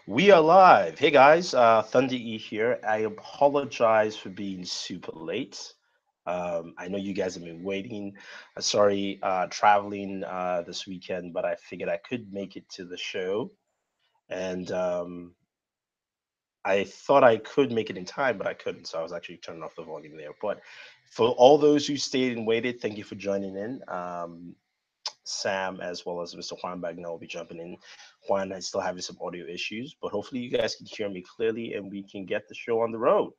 We are live. Hey guys, Thunder E here. I apologize for being super late. I know you guys have been waiting. Sorry, traveling this weekend, but I figured I could make it to the show. And I thought I could make it in time, but I couldn't. So I was actually turning off the volume there. But for all those who stayed and waited, thank you for joining in. Sam as well as Mr. Juan Bagnell will be jumping in. Juan is still having some audio issues, but hopefully you guys can hear me clearly and we can get the show on the road.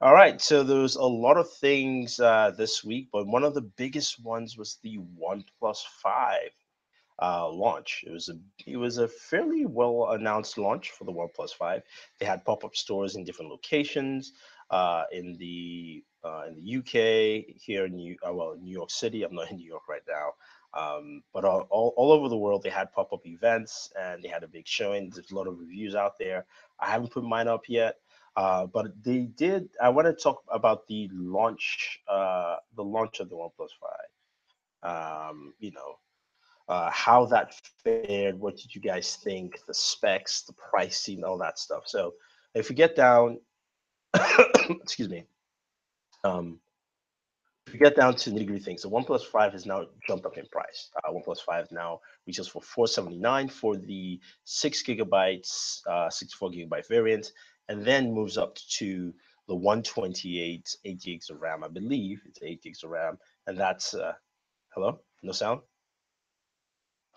All right, so there's a lot of things this week, but one of the biggest ones was the OnePlus 5 launch. It was a fairly well announced launch for the OnePlus 5. They had pop-up stores in different locations in the UK, here in New York City. I'm not in New York right now. But all over the world, they had pop-up events and they had a big showing. There's a lot of reviews out there. I haven't put mine up yet, but they did. I want to talk about the launch of the OnePlus 5. How that fared. What did you guys think? The specs, the pricing, all that stuff. So if we get down, excuse me, um, if we get down to nitty gritty things, the OnePlus 5 has now jumped up in price. OnePlus 5 now retails for 479 for the 6 gigabytes, 64 gigabyte variant, and then moves up to the 128, 8 gigs of RAM. I believe it's 8 gigs of RAM, and that's hello, no sound.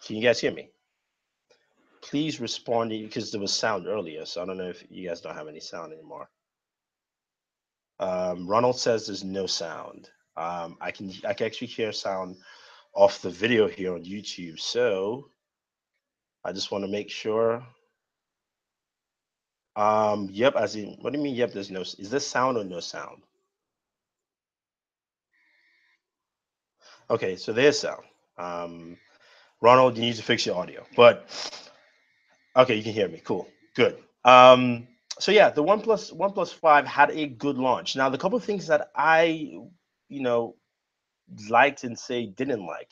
Can you guys hear me? Please respond because there was sound earlier, so I don't know if you guys don't have any sound anymore. Ronald says there's no sound. I can actually hear sound off the video here on YouTube, so I just want to make sure. Yep, as in, what do you mean? Yep, there's no. Is this sound or no sound? Okay, so there's sound. Um, Ronald, you need to fix your audio, but okay, you can hear me. Cool, good. So yeah, the OnePlus 5 had a good launch. Now, the couple of things that you know, liked and say didn't like,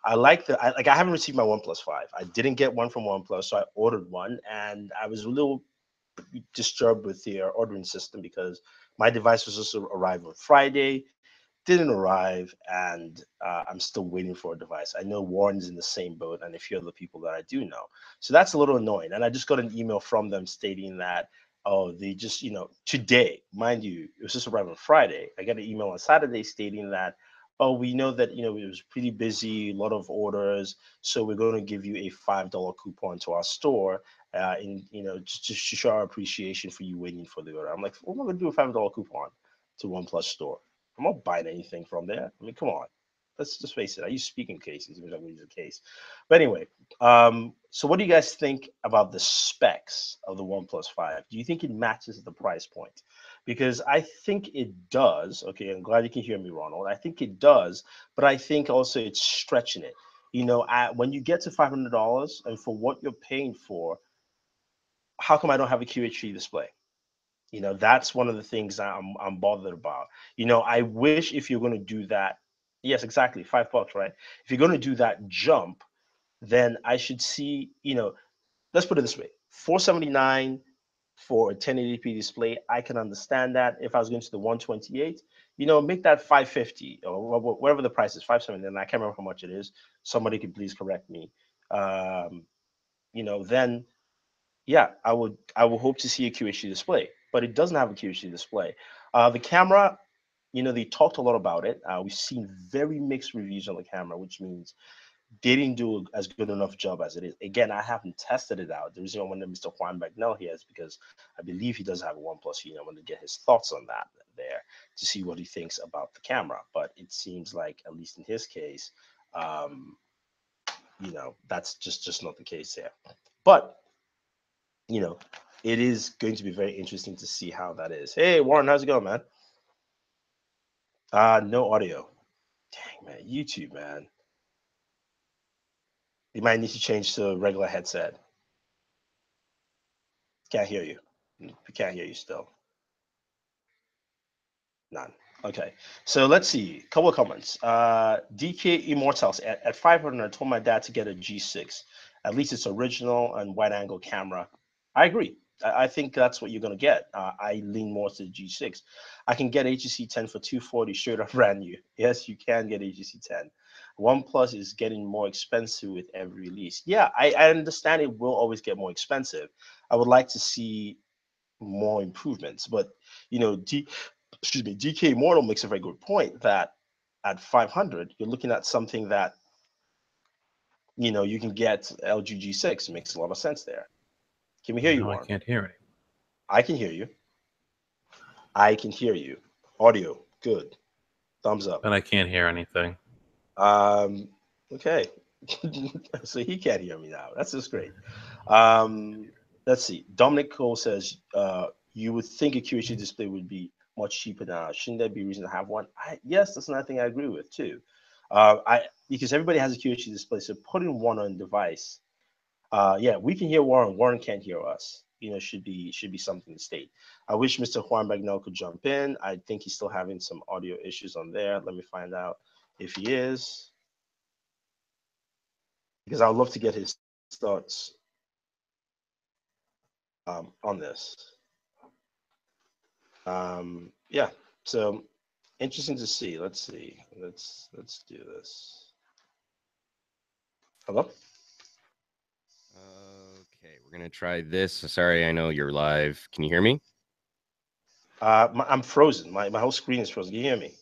I like I haven't received my OnePlus 5. I didn't get one from OnePlus, so I ordered one, and I was a little disturbed with their ordering system because my device was supposed to arrive on Friday, didn't arrive, and I'm still waiting for a device. I know Warren's in the same boat, and a few other people that I do know. So that's a little annoying. And I just got an email from them stating that, oh, they just, today, mind you, it was just arrived on Friday. I got an email on Saturday stating that, oh, we know that, it was pretty busy, a lot of orders, so we're going to give you a $5 coupon to our store, just to show our appreciation for you waiting for the order. I'm like, what am I going to do with a $5 coupon to OnePlus store? I'm not buying anything from there. I mean, come on. Let's just face it. I use speaking cases. I'm going to use a case. But anyway, so what do you guys think about the specs of the OnePlus 5? Do you think it matches the price point? Because I think it does. Okay, I'm glad you can hear me, Ronald. I think it does, but I think also it's stretching it. When you get to $500 and for what you're paying for, how come I don't have a QHD display? That's one of the things that I'm bothered about. I wish if you're going to do that, yes, exactly, $5, right? If you're going to do that jump, then I should see, let's put it this way, 479 for a 1080p display, I can understand that. If I was going to the 128, make that 550 or whatever the price is, 570, and I can't remember how much it is. Somebody could please correct me. Then yeah, I will hope to see a QHD display, but it doesn't have a QHD display. The camera, they talked a lot about it. We've seen very mixed reviews on the camera, which means they didn't do as good enough job as it is. Again, I haven't tested it out. The reason I wanted Mr. Juan Bagnell here is because I believe he does have a OnePlus. I want to get his thoughts on that there to see what he thinks about the camera. But it seems like, at least in his case, um, that's just not the case here. But you know, it is going to be very interesting to see how that is. Hey, Warren, how's it going, man? No audio. Dang, man, YouTube, man. You might need to change to a regular headset. Can't hear you. We can't hear you still. None. Okay, so let's see. Couple of comments. DK Immortals at 500. I told my dad to get a G6. At least it's original and wide angle camera. I agree. I think that's what you're going to get. I lean more to the G6. I can get HTC 10 for 240 straight up brand new. Yes, you can get HTC 10. OnePlus is getting more expensive with every release. Yeah, I understand it will always get more expensive. I would like to see more improvements, but you know, excuse me, DK Immortal makes a very good point that at 500, you're looking at something that you can get LG G6. It makes a lot of sense there. Can we hear you, No, I Warren? can't hear any. I can hear you. I can hear you. Audio, good. Thumbs up. But I can't hear anything. Okay. So he can't hear me now. That's just great. Let's see. Dominic Cole says, you would think a QHD display would be much cheaper now. Shouldn't there be a reason to have one? Yes, that's another thing I agree with too. Because everybody has a QHD display, so putting one on device. Yeah, we can hear Warren. Warren can't hear us. Should be something to state. I wish Mr. Juan Bagnell could jump in. I think he's still having some audio issues on there. Let me find out if he is, because I would love to get his thoughts on this. Yeah, so interesting to see. Let's see. Let's do this. Hello? Okay, we're gonna try this. Sorry, I know you're live. Can you hear me? I'm frozen. My whole screen is frozen. Can you hear me?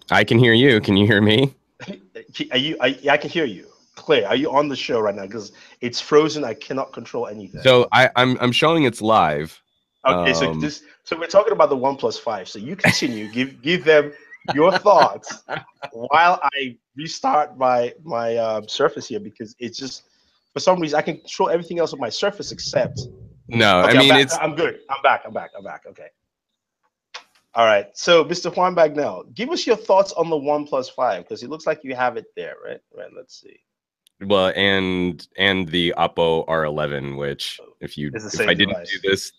I can hear you. Can you hear me? I can hear you. Claire, are you on the show right now? Because it's frozen. I cannot control anything. So I'm showing it's live. Okay, so we're talking about the OnePlus 5. So you continue. give them your thoughts while I restart my Surface here, because it's just, for some reason I can control everything else on my Surface except. No, Okay, I mean I'm good. I'm back. Okay. All right. So Mr. Juan Bagnell, give us your thoughts on the OnePlus 5, because it looks like you have it there, right? Right. Let's see. well, and the Oppo R11, which if I didn't do this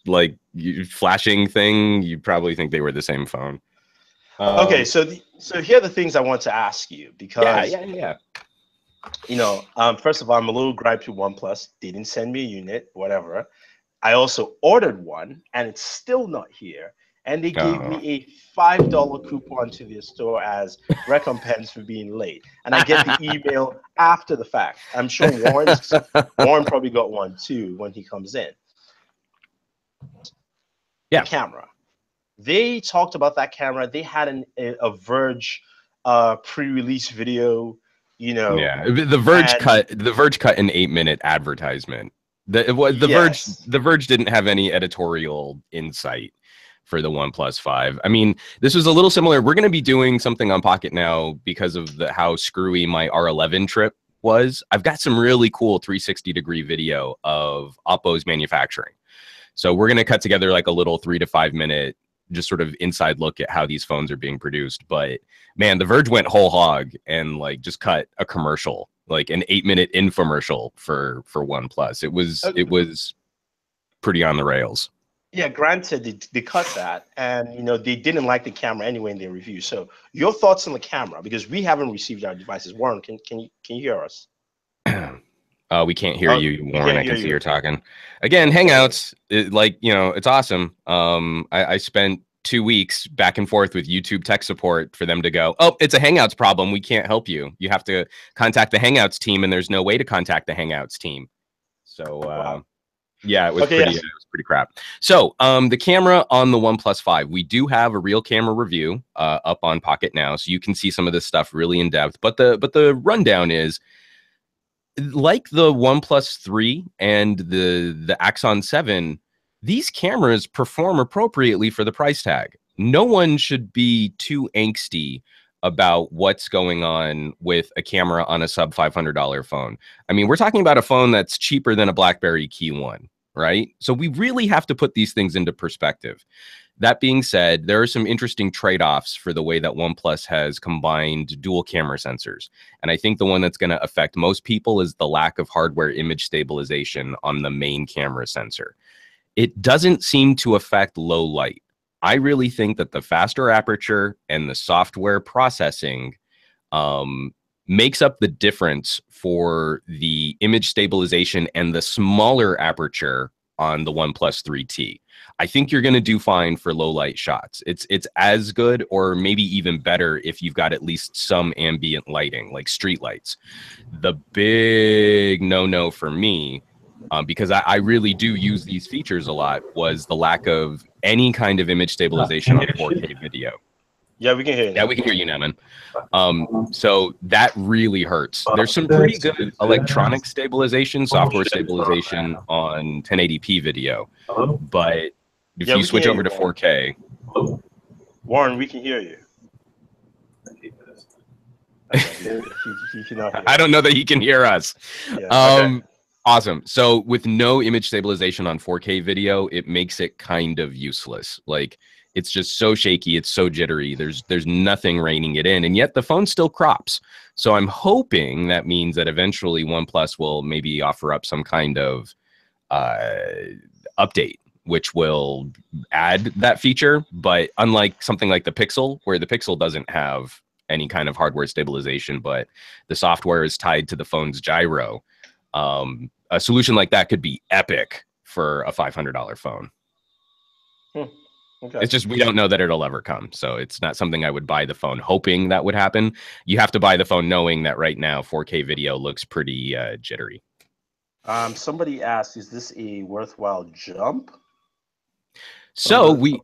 flashing thing, you'd probably think they were the same phone. Okay, so here are the things I want to ask you, because yeah. First of all, I'm a little griped with OnePlus. They didn't send me a unit, whatever. I also ordered one, and it's still not here. And they gave me a $5 coupon to their store as recompense for being late. And I get the email after the fact. I'm sure Warren probably got one too when he comes in. Yeah. The camera. They talked about that camera. They had a Verge pre-release video. Yeah, the Verge cut an 8-minute advertisement. The Verge didn't have any editorial insight for the OnePlus 5. I mean, this was a little similar. We're going to be doing something on Pocket now because of how screwy my R11 trip was. I've got some really cool 360-degree video of Oppo's manufacturing. So we're going to cut together like a little 3 to 5 minute just sort of inside look at how these phones are being produced. But man, the Verge went whole hog and just cut a commercial, like an 8-minute infomercial for OnePlus. It was pretty on the rails. Yeah, granted, they cut that, and they didn't like the camera anyway in their review. So your thoughts on the camera, because we haven't received our devices. Warren, can you hear us? We can't hear you, Warren. I can see you're talking. Again, Hangouts, it's awesome. I spent 2 weeks back and forth with YouTube tech support for them to go, oh, it's a Hangouts problem. We can't help you. You have to contact the Hangouts team, and there's no way to contact the Hangouts team. So, wow. Yeah, it was it was pretty crap. So, the camera on the OnePlus 5, we do have a real camera review up on Pocket now, so you can see some of this stuff really in depth. But the rundown is, like the OnePlus 3 and the Axon 7, these cameras perform appropriately for the price tag. No one should be too angsty about what's going on with a camera on a sub $500 phone. I mean, we're talking about a phone that's cheaper than a BlackBerry Key 1, right? So we really have to put these things into perspective. That being said, there are some interesting trade-offs for the way that OnePlus has combined dual camera sensors. And I think the one that's going to affect most people is the lack of hardware image stabilization on the main camera sensor. It doesn't seem to affect low light. I really think that the faster aperture and the software processing makes up the difference for the image stabilization and the smaller aperture on the OnePlus 3T. I think you're going to do fine for low light shots. It's as good or maybe even better if you've got at least some ambient lighting, like street lights. The big no-no for me, because I really do use these features a lot, was the lack of any kind of image stabilization on 4K video. Yeah, we can hear you now. Yeah, we can hear you now, man. So that really hurts. There's some pretty good electronic stabilization, software stabilization on 1080p video, but if you switch over to 4K, Warren, we can hear you. I don't know that he can hear us. Yeah, okay. Awesome. So with no image stabilization on 4K video, it makes it kind of useless. Like, it's just so shaky, it's so jittery. There's nothing reining it in, and yet the phone still crops. So I'm hoping that means that eventually OnePlus will maybe offer up some kind of update, which will add that feature. But unlike something like the Pixel, where the Pixel doesn't have any kind of hardware stabilization, but the software is tied to the phone's gyro, a solution like that could be epic for a $500 phone. Okay. It's just, we don't know that it'll ever come. So it's not something I would buy the phone hoping that would happen. You have to buy the phone knowing that right now 4K video looks pretty jittery. Somebody asked, is this a worthwhile jump? So we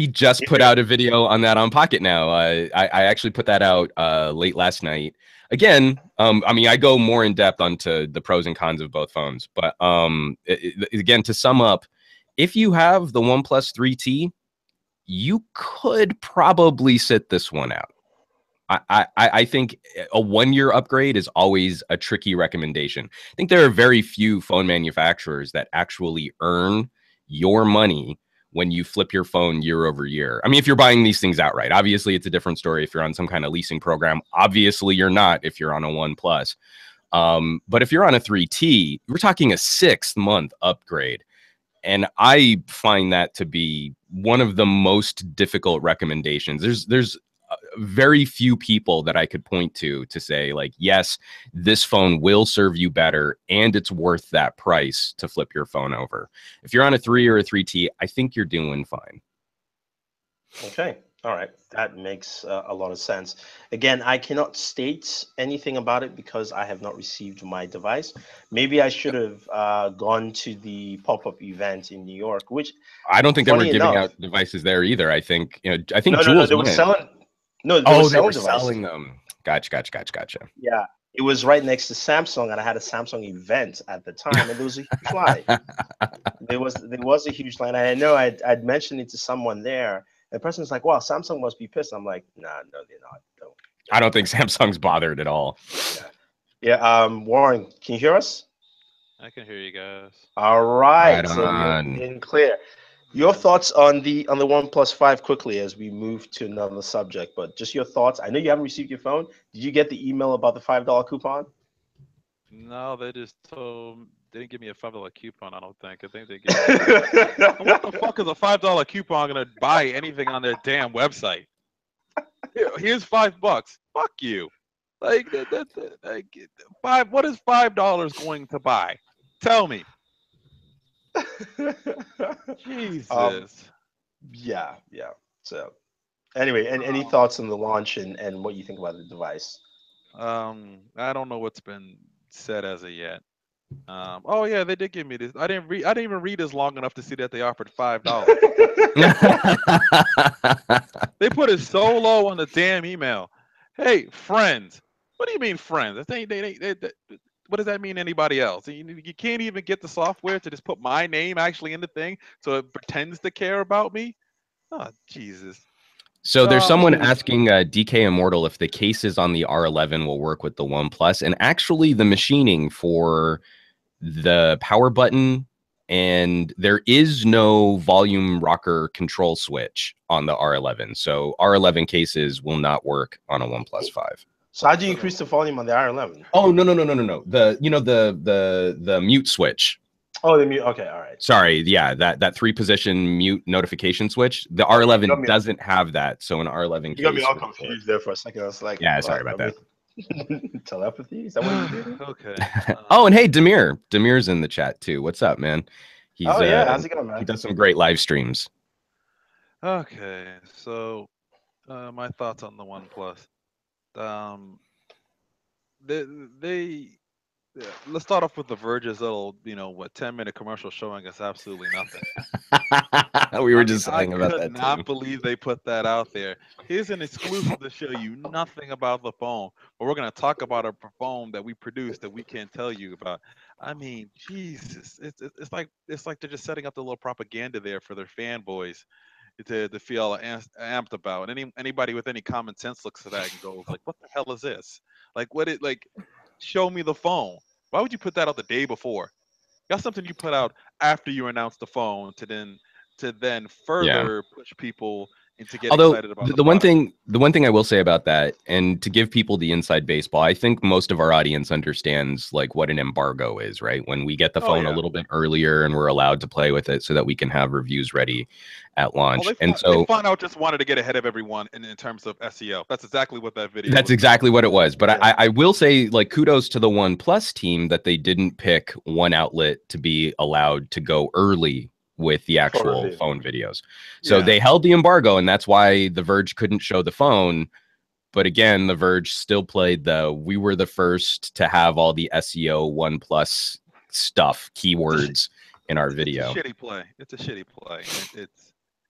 just put out a video on that on Pocket Now. I actually put that out late last night. Again, I mean, I go more in depth onto the pros and cons of both phones. But again, to sum up, if you have the OnePlus 3T, you could probably sit this one out. I think a 1-year upgrade is always a tricky recommendation. I think there are very few phone manufacturers that actually earn your money when you flip your phone year over year. I mean, if you're buying these things outright, obviously it's a different story. If you're on some kind of leasing program, obviously you're not if you're on a OnePlus. But if you're on a 3T, we're talking a 6-month upgrade. And I find that to be one of the most difficult recommendations. There's very few people that I could point to say, like, yes, this phone will serve you better and it's worth that price to flip your phone over. If you're on a 3 or a 3T, I think you're doing fine. Okay. All right. That makes a lot of sense. Again, I cannot state anything about it because I have not received my device. Maybe I should have gone to the pop-up event in New York, which I don't think they were giving out devices there either. I think, I think no, Jules they were selling. No, they were selling them. Gotcha. Yeah, it was right next to Samsung, and I had a Samsung event at the time, and there was a huge line. There was a huge line. I know I'd mentioned it to someone there. The person's like, "Wow, Samsung must be pissed." I'm like, "Nah, no, they're not." No. I don't think Samsung's bothered at all. Yeah. Warren, can you hear us? I can hear you guys. All right. So you're in clear. Your thoughts on the OnePlus 5 quickly as we move to another subject, but just your thoughts. I know you haven't received your phone. Did you get the email about the $5 coupon? No, they just they didn't give me a $5 coupon. I don't think. I think they gave me what the fuck is a $5 coupon gonna buy anything on their damn website? Here's $5. Fuck you. Like what is $5 going to buy? Tell me. Jesus. Yeah. So anyway, and any thoughts on the launch and what you think about the device? I don't know what's been said as of yet. Oh yeah, they did give me this. I didn't even read this long enough to see that they offered $5. They put it so low on the damn email. Hey, friends. What do you mean friends? What does that mean, anybody else? You can't even get the software to just put my name actually in the thing so it pretends to care about me? Oh, Jesus. So there's someone asking DK Immortal if the cases on the R11 will work with the OnePlus, and actually the machining for the power button, and there is no volume rocker control switch on the R11. So R11 cases will not work on a OnePlus 5. So how do you increase the volume on the R11? Oh, no. The mute switch. Oh, the mute. Okay, all right. Sorry, yeah, that 3-position mute notification switch. The R11 doesn't have that, so an R11. You got me all confused there for a second. I was like, yeah, sorry about that. Telepathy? Is that what you do? Okay. Oh, and hey, Demir's in the chat too. What's up, man? He's Oh yeah, how's it going, he man? does some great live streams. Okay. So, my thoughts on the OnePlus. Um, they, they let's start off with the Verge's little, 10-minute commercial showing us absolutely nothing. We were I mean, just I saying about could that not too. believe they put that out there. Here's an exclusive to show you nothing about the phone, but we're going to talk about a phone that we produced that we can't tell you about. I mean, Jesus, it's like they're just setting up the little propaganda there for their fanboys to feel amped about. And anybody with any common sense looks at that and goes like, "What the hell is this? Like, what it like? Show me the phone. Why would you put that out the day before? That's something you put out after you announce the phone to then Yeah. further push people into getting Although excited about the the one product. thing I will say about that, and to give people the inside baseball, I think most of our audience understands like what an embargo is, right? When we get the Oh phone a yeah. little bit earlier and we're allowed to play with it so that we can have reviews ready at Oh, launch. And they so flat out just wanted to get ahead of everyone in terms of SEO. That's exactly what that video that's was about. exactly what it was. But Yeah. I will say, like, kudos to the OnePlus team that they didn't pick one outlet to be allowed to go early with the For actual review. phone videos. So Yeah. they held the embargo, and that's why The Verge couldn't show the phone. But again, The Verge still played we were the first to have all the SEO OnePlus stuff, keywords in our It's a video. shitty play. It's a shitty play.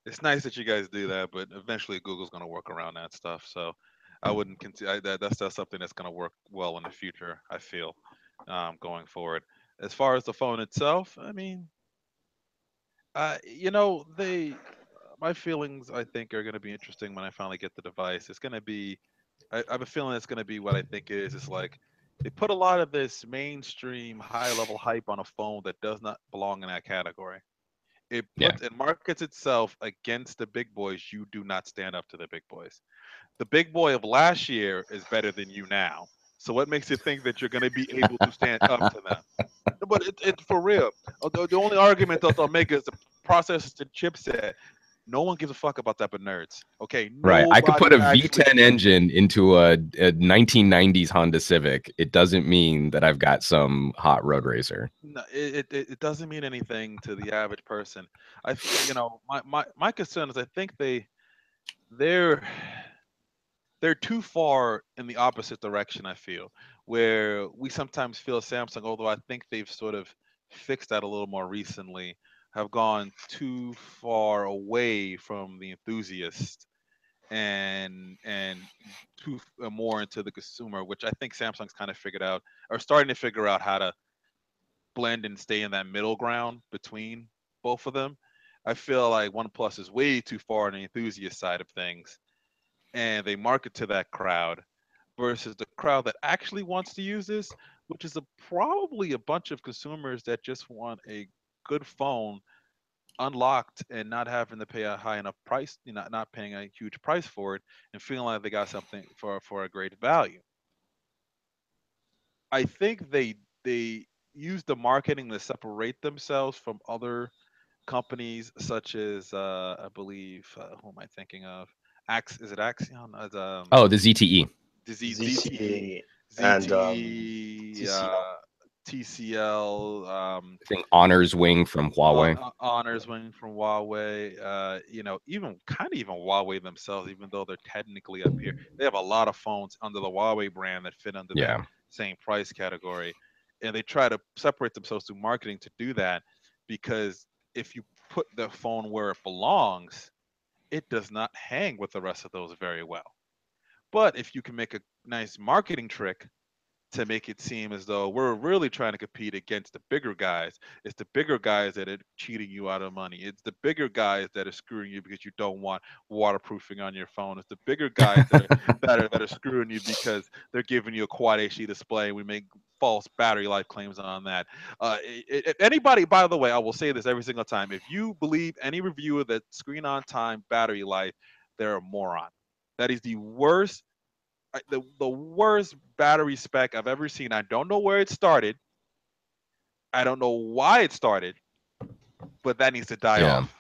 It's nice that you guys do that, but eventually Google's going to work around that stuff. So I wouldn't consider that's something that's going to work well in the future. I feel going forward. As far as the phone itself, I mean, they my feelings I think are going to be interesting when I finally get the device. It's going to be I have a feeling it's going to be what I think it is. It's like they put a lot of this mainstream high level hype on a phone that does not belong in that category. Yeah. It markets itself against the big boys. You do not stand up to the big boys. The big boy of last year is better than you now. So what makes you think that you're going to be able to stand up to them? But it's for real. The only argument that they'll make is the processor, the chipset. No one gives a fuck about that but nerds. Okay, Right. I could put nobody a actually. V10 engine into a 1990s Honda Civic. It doesn't mean that I've got some hot road racer. No, it doesn't mean anything to the average person. My concern is I think they're they're too far in the opposite direction. I feel where we sometimes feel Samsung, although I think they've sort of fixed that a little more recently, have gone too far away from the enthusiast and more into the consumer, which I think Samsung's kind of figured out or starting to figure out how to blend and stay in that middle ground between both of them. I feel like OnePlus is way too far on the enthusiast side of things, and they market to that crowd versus the crowd that actually wants to use this, which is probably a bunch of consumers that just want a good phone unlocked and not having to pay a high enough price, not paying a huge price for it and feeling like they got something for a great value. I think they use the marketing to separate themselves from other companies such as I believe who am I thinking of? Is it Axion? Oh, the ZTE. ZTE, ZCA and ZTE, TCL. TCL, I think Honors Wing from Huawei. Honors winning from Huawei. Even Huawei themselves, even though they're technically up here, they have a lot of phones under the Huawei brand that fit under that Yeah. same price category, and they try to separate themselves through marketing to do that because if you put the phone where it belongs, it does not hang with the rest of those very well. But if you can make a nice marketing trick to make it seem as though we're really trying to compete against the bigger guys. It's the bigger guys that are cheating you out of money. It's the bigger guys that are screwing you because you don't want waterproofing on your phone. It's the bigger guys that are screwing you because they're giving you a quad HD display. And we make false battery life claims on that. Anybody, by the way, I will say this every single time. If you believe any reviewer that screen on time battery life, they're a moron. That is the worst battery spec I've ever seen. I don't know where it started. I don't know why it started, but that needs to die Yeah. off.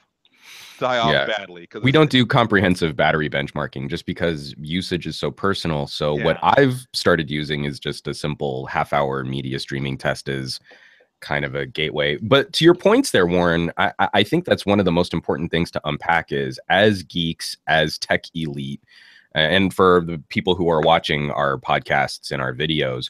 die off Yeah. badly. We don't do comprehensive battery benchmarking just because usage is so personal. So what I've started using is just a simple half-hour media streaming test as kind of a gateway. But to your points there, Warren, I think that's one of the most important things to unpack is, as geeks, as tech elite, and for the people who are watching our podcasts and our videos,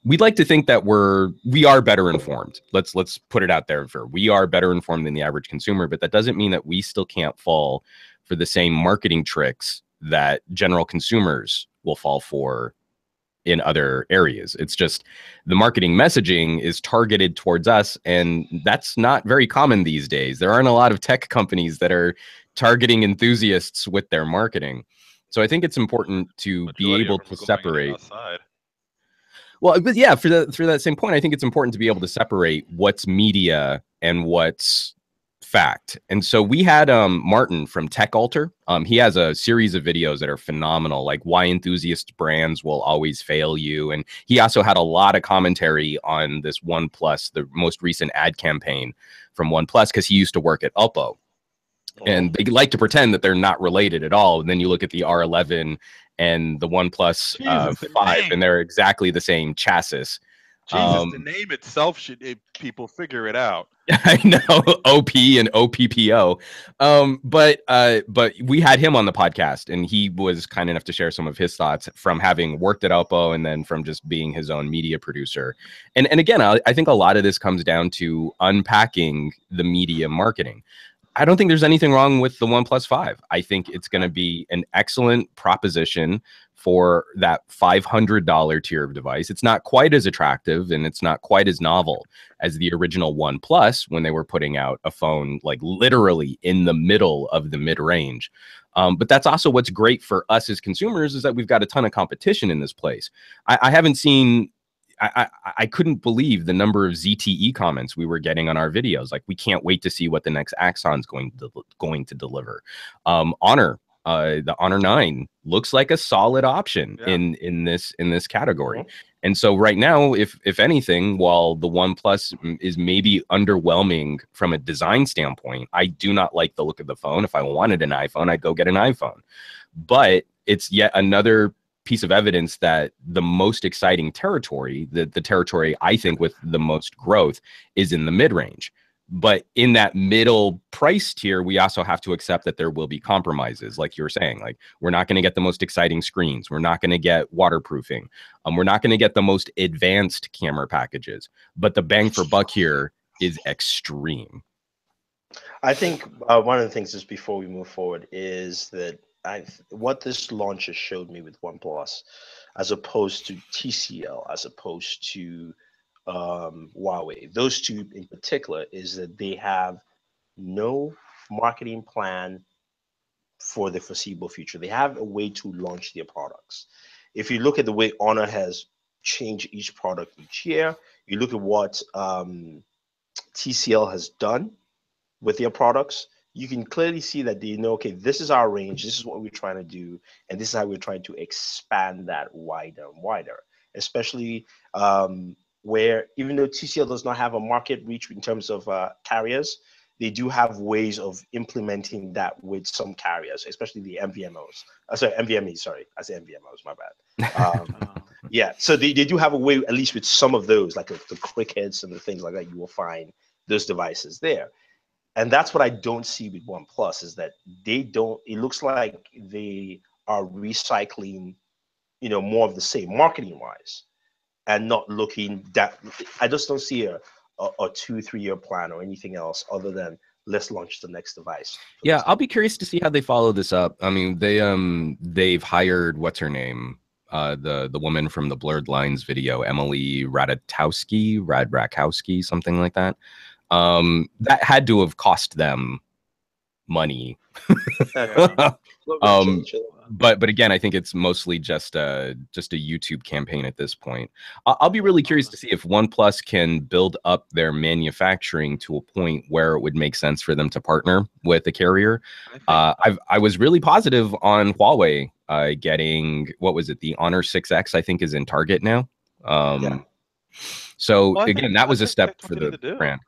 we'd like to think that we are better informed. Let's put it out there. We are better informed than the average consumer, but that doesn't mean that we still can't fall for the same marketing tricks that general consumers will fall for in other areas. It's just the marketing messaging is targeted towards us, and that's not very common these days. There aren't a lot of tech companies that are targeting enthusiasts with their marketing. So I think it's important to be able to separate. Well, but yeah, for that same point, I think it's important to be able to separate what's media and what's fact. And so we had Martin from Tech Alter. He has a series of videos that are phenomenal, like why enthusiast brands will always fail you. And he also had a lot of commentary on this OnePlus, the most recent ad campaign from OnePlus, because he used to work at Oppo. And they like to pretend that they're not related at all. And then you look at the R11 and the OnePlus 5, and they're exactly the same chassis. Jesus, the name itself should people figure it out. I know, OP and OPPO. But we had him on the podcast, and he was kind enough to share some of his thoughts from having worked at Oppo and then from just being his own media producer. And again, I think a lot of this comes down to unpacking the media marketing. I don't think there's anything wrong with the OnePlus 5. I think it's going to be an excellent proposition for that $500 tier of device. It's not quite as attractive and it's not quite as novel as the original OnePlus when they were putting out a phone like literally in the middle of the mid-range. But that's also what's great for us as consumers, is that we've got a ton of competition in this place. I haven't seen... I couldn't believe the number of ZTE comments we were getting on our videos. Like, we can't wait to see what the next Axon's going to deliver. Honor, the Honor 9 looks like a solid option in this category. And so right now, if anything, while the OnePlus is maybe underwhelming from a design standpoint, I do not like the look of the phone. If I wanted an iPhone, I'd go get an iPhone. But it's yet another piece of evidence that the most exciting territory, the territory I think with the most growth, is in the mid-range. But in that middle price tier, we also have to accept that there will be compromises, like you were saying. Like, we're not going to get the most exciting screens. We're not going to get waterproofing. We're not going to get the most advanced camera packages. But the bang for buck here is extreme. I think one of the things just before we move forward is that what this launch has showed me with OnePlus, as opposed to TCL, as opposed to Huawei, those two in particular, is that they have no marketing plan for the foreseeable future. They have a way to launch their products. If you look at the way Honor has changed each product each year, you look at what TCL has done with their products, you can clearly see that they know, okay, this is our range, this is what we're trying to do, and this is how we're trying to expand that wider and wider, especially where, even though TCL does not have a market reach in terms of carriers, they do have ways of implementing that with some carriers, especially the MVMOs. MVMEs, sorry. I say MVMOs, my bad. Yeah, so they do have a way, at least with some of those, like the Crickets and the things like that, you will find those devices there. And that's what I don't see with OnePlus, is that they don't, it looks like they are recycling, more of the same marketing wise, and not looking that, I just don't see a 2-3 year plan or anything else other than let's launch the next device. Yeah, I'll be curious to see how they follow this up. I mean, they've hired, what's her name? The woman from the Blurred Lines video, Emily Ratajkowski, something like that. That had to have cost them money. But again, I think it's mostly just a YouTube campaign at this point. I'll be really curious to see if OnePlus can build up their manufacturing to a point where it would make sense for them to partner with a carrier. I was really positive on Huawei getting, what was it, the Honor 6X, I think, is in Target now. So again, that was a step for the brand.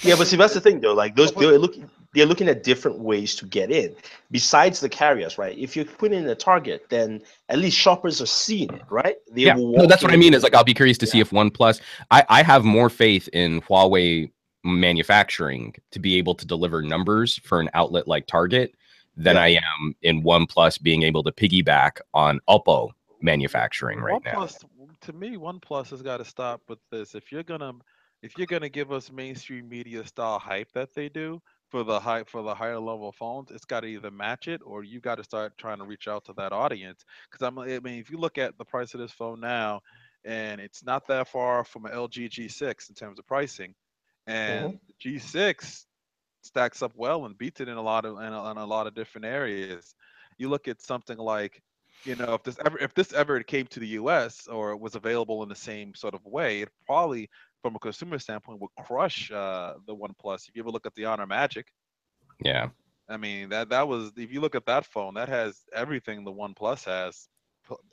Yeah, but see, that's the thing though. Like they're looking at different ways to get in besides the carriers, right? If you're putting in a target, then at least shoppers are seeing it, right? They Yeah, will no, walk that's what I in. mean. Is like I'll be curious to see Yeah. if OnePlus. I have more faith in Huawei manufacturing to be able to deliver numbers for an outlet like Target than Yeah. I am in OnePlus being able to piggyback on Oppo manufacturing right now. OnePlus, to me, OnePlus has got to stop with this. If you're gonna give us mainstream media style hype that they do for the higher level phones, it's got to either match it or you got to start trying to reach out to that audience. Because I mean, if you look at the price of this phone now, and it's not that far from an LG G6 in terms of pricing, and Mhm. the G6 stacks up well and beats it in in a lot of different areas. You look at something like, if this ever came to the U.S. or was available in the same sort of way, it probably, from a consumer standpoint, would crush the OnePlus. If you ever look at the Honor Magic, Yeah. I mean that was, if you look at that phone, that has everything the OnePlus has,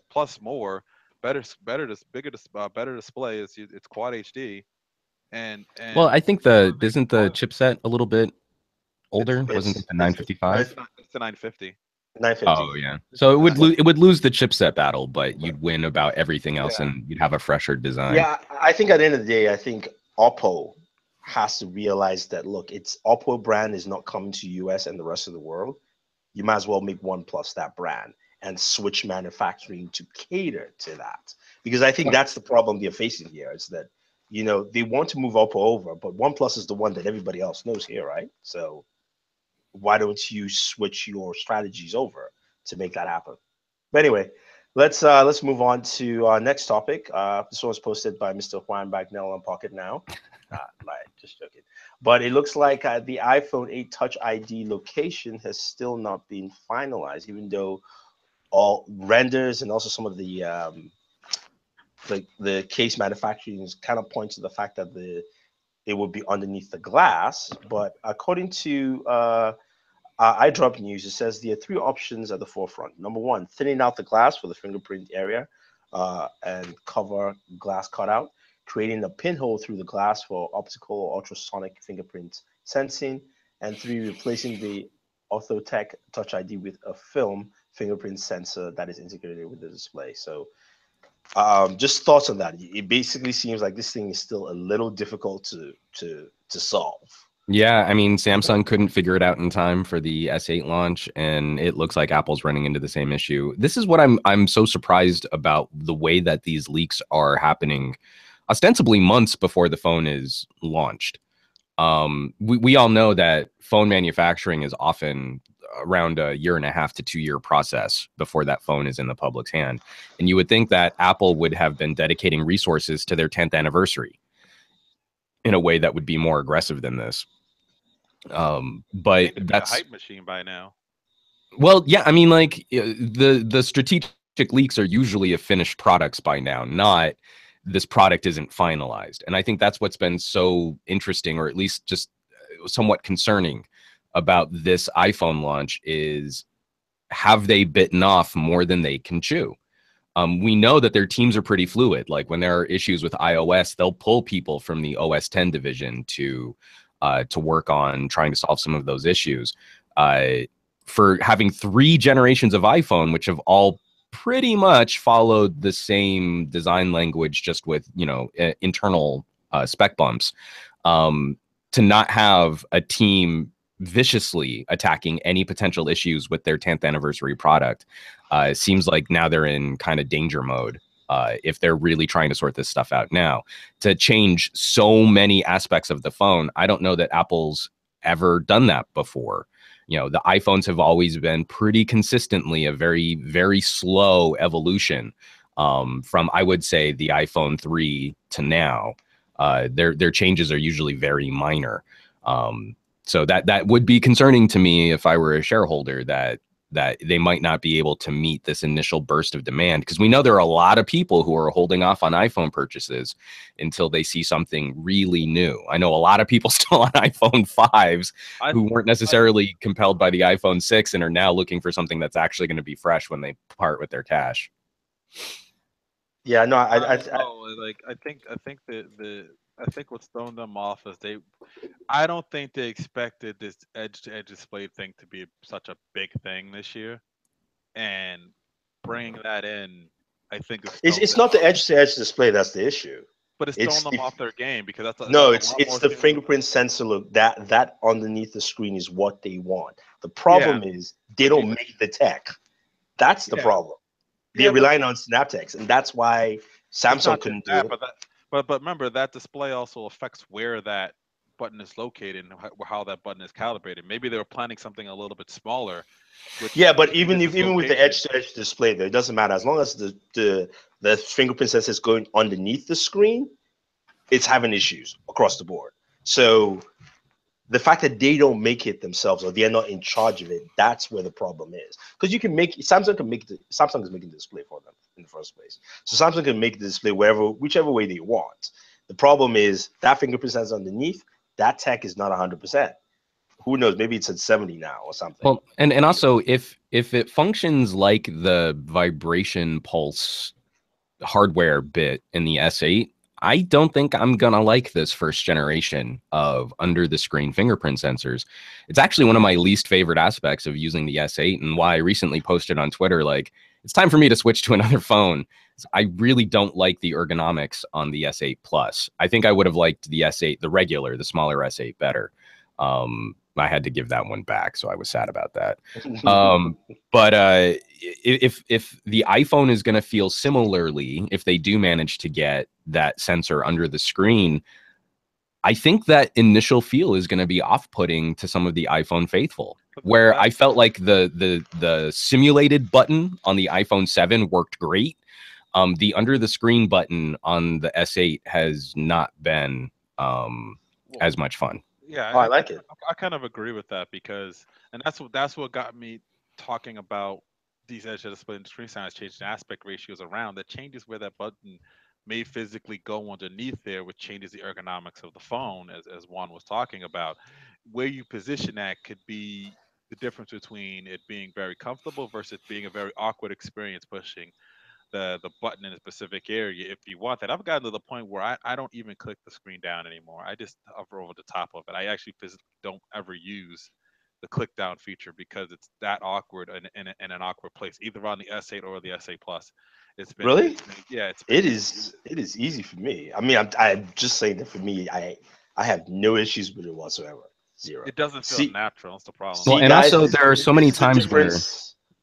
plus more, better display. It's quad HD, Well, and I think the isn't the chipset a little bit older? Wasn't it the It's 955? it's the 950. 950. Oh yeah. So it would lose the chipset battle, but you'd win about everything else, Yeah. and you'd have a fresher design. Yeah, I think at the end of the day, I think Oppo has to realize that look, its Oppo brand is not coming to US and the rest of the world. You might as well make OnePlus that brand and switch manufacturing to cater to that. Because I think that's the problem they're facing here is that, they want to move Oppo over, but OnePlus is the one that everybody else knows here, right? So why don't you switch your strategies over to make that happen? But anyway, let's move on to our next topic. This one was posted by Mr. Juan Bagnell on Pocket Now. Like, just joking. But it looks like the iPhone 8 Touch ID location has still not been finalized, even though all renders and also some of the case manufacturing kind of point to the fact that it would be underneath the glass. But according to iDrop News, it says there are three options at the forefront. Number one, thinning out the glass for the fingerprint area and cover glass cutout, creating a pinhole through the glass for optical or ultrasonic fingerprint sensing. And three, replacing the OrthoTech Touch ID with a film fingerprint sensor that is integrated with the display. So just thoughts on that. It basically seems like this thing is still a little difficult to solve. Yeah, I mean, Samsung couldn't figure it out in time for the S8 launch, and it looks like Apple's running into the same issue. This is what I'm so surprised about the way that these leaks are happening, ostensibly months before the phone is launched. We all know that phone manufacturing is often around a 1.5 to 2 year process before that phone is in the public's hand, and you would think that Apple would have been dedicating resources to their 10th anniversary in a way that would be more aggressive than this. But That's a hype machine by now. Well, yeah, I mean, like the strategic leaks are usually of finished products by now, not this product isn't finalized. And I think that's what's been so interesting, or at least just somewhat concerning about this iPhone launch is, have they bitten off more than they can chew? We know that their teams are pretty fluid. Like when there are issues with iOS, they'll pull people from the OS 10 division to work on trying to solve some of those issues. For having 3 generations of iPhone, which have all pretty much followed the same design language, just with internal spec bumps, to not have a team viciously attacking any potential issues with their 10th anniversary product, seems like now they're in kind of danger mode. If they're really trying to sort this stuff out now, to change so many aspects of the phone, I don't know that Apple's ever done that before. The iPhones have always been pretty consistently a very, very slow evolution from, I would say, the iPhone 3 to now. Their changes are usually very minor. So that would be concerning to me if I were a shareholder, that they might not be able to meet this initial burst of demand, because we know there are a lot of people who are holding off on iPhone purchases until they see something really new. I know a lot of people still on iPhone 5s who weren't necessarily compelled by the iPhone 6 and are now looking for something that's actually going to be fresh when they part with their cash. Yeah, no, I think what's thrown them off is I don't think they expected this edge-to-edge display thing to be such a big thing this year, and bringing that in, I think is It's not the edge-to-edge display that's the issue. but it's throwing them off their game because that's no, a lot it's more the things. fingerprint sensor look that underneath the screen is what they want. The problem is they don't make the tech. That's the problem. They're relying on Synaptics, and that's why Samsung couldn't do it. But remember, that display also affects where that button is located and how that button is calibrated. Maybe they were planning something a little bit smaller. But even with the edge-to-edge display, though, it doesn't matter as long as the fingerprint sensor is going underneath the screen. It's having issues across the board. So the fact that they don't make it themselves or they're not in charge of it, that's where the problem is. Because Samsung is making the display for them in the first place. So Samsung can make the display whichever way they want. The problem is that fingerprint sensor underneath, that tech is not 100%. Who knows? Maybe it's at 70 now or something. Well, and also if it functions like the vibration pulse hardware bit in the S8, I don't think I'm gonna like this first generation of under the screen fingerprint sensors. It's actually one of my least favorite aspects of using the S8, and why I recently posted on Twitter, like, it's time for me to switch to another phone. I really don't like the ergonomics on the S8 Plus. I think I would have liked the S8, the smaller S8 better. I had to give that one back, so I was sad about that. But if the iPhone is going to feel similarly, if they do manage to get that sensor under the screen, I think that initial feel is going to be off-putting to some of the iPhone faithful, where I felt like the simulated button on the iPhone 7 worked great. The under the screen button on the S8 has not been as much fun. Yeah, I like it. I kind of agree with that because, and that's what got me talking about these edge display and screen size changing aspect ratios around. That changes where that button may physically go underneath there, which changes the ergonomics of the phone, as Juan was talking about. Where you position that could be the difference between it being very comfortable versus being a very awkward experience pushing the button in a specific area if you want that. I've gotten to the point where I don't even click the screen down anymore. I just hover over the top of it. I actually physically don't ever use the click down feature because it's that awkward in an awkward place, either on the S8 or the S8 Plus. It's been really, it is easy for me. I mean, I'm just saying that for me, I have no issues with it whatsoever. Zero. It doesn't feel natural. That's the problem. Well, and guys, also there are so many times where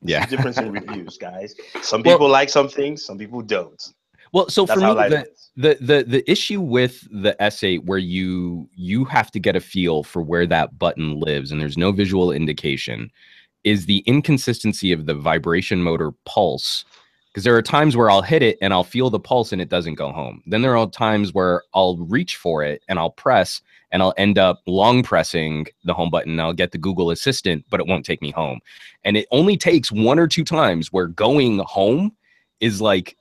the difference in reviews, guys. Some people like some things, some people don't. Well, so for me, the issue with the S8 where you have to get a feel for where that button lives and there's no visual indication is the inconsistency of the vibration motor pulse. Because there are times where I'll hit it and I'll feel the pulse and it doesn't go home. Then there are times where I'll reach for it and I'll press and I'll end up long pressing the home button and I'll get the Google Assistant, but it won't take me home. And it only takes 1 or 2 times where going home is like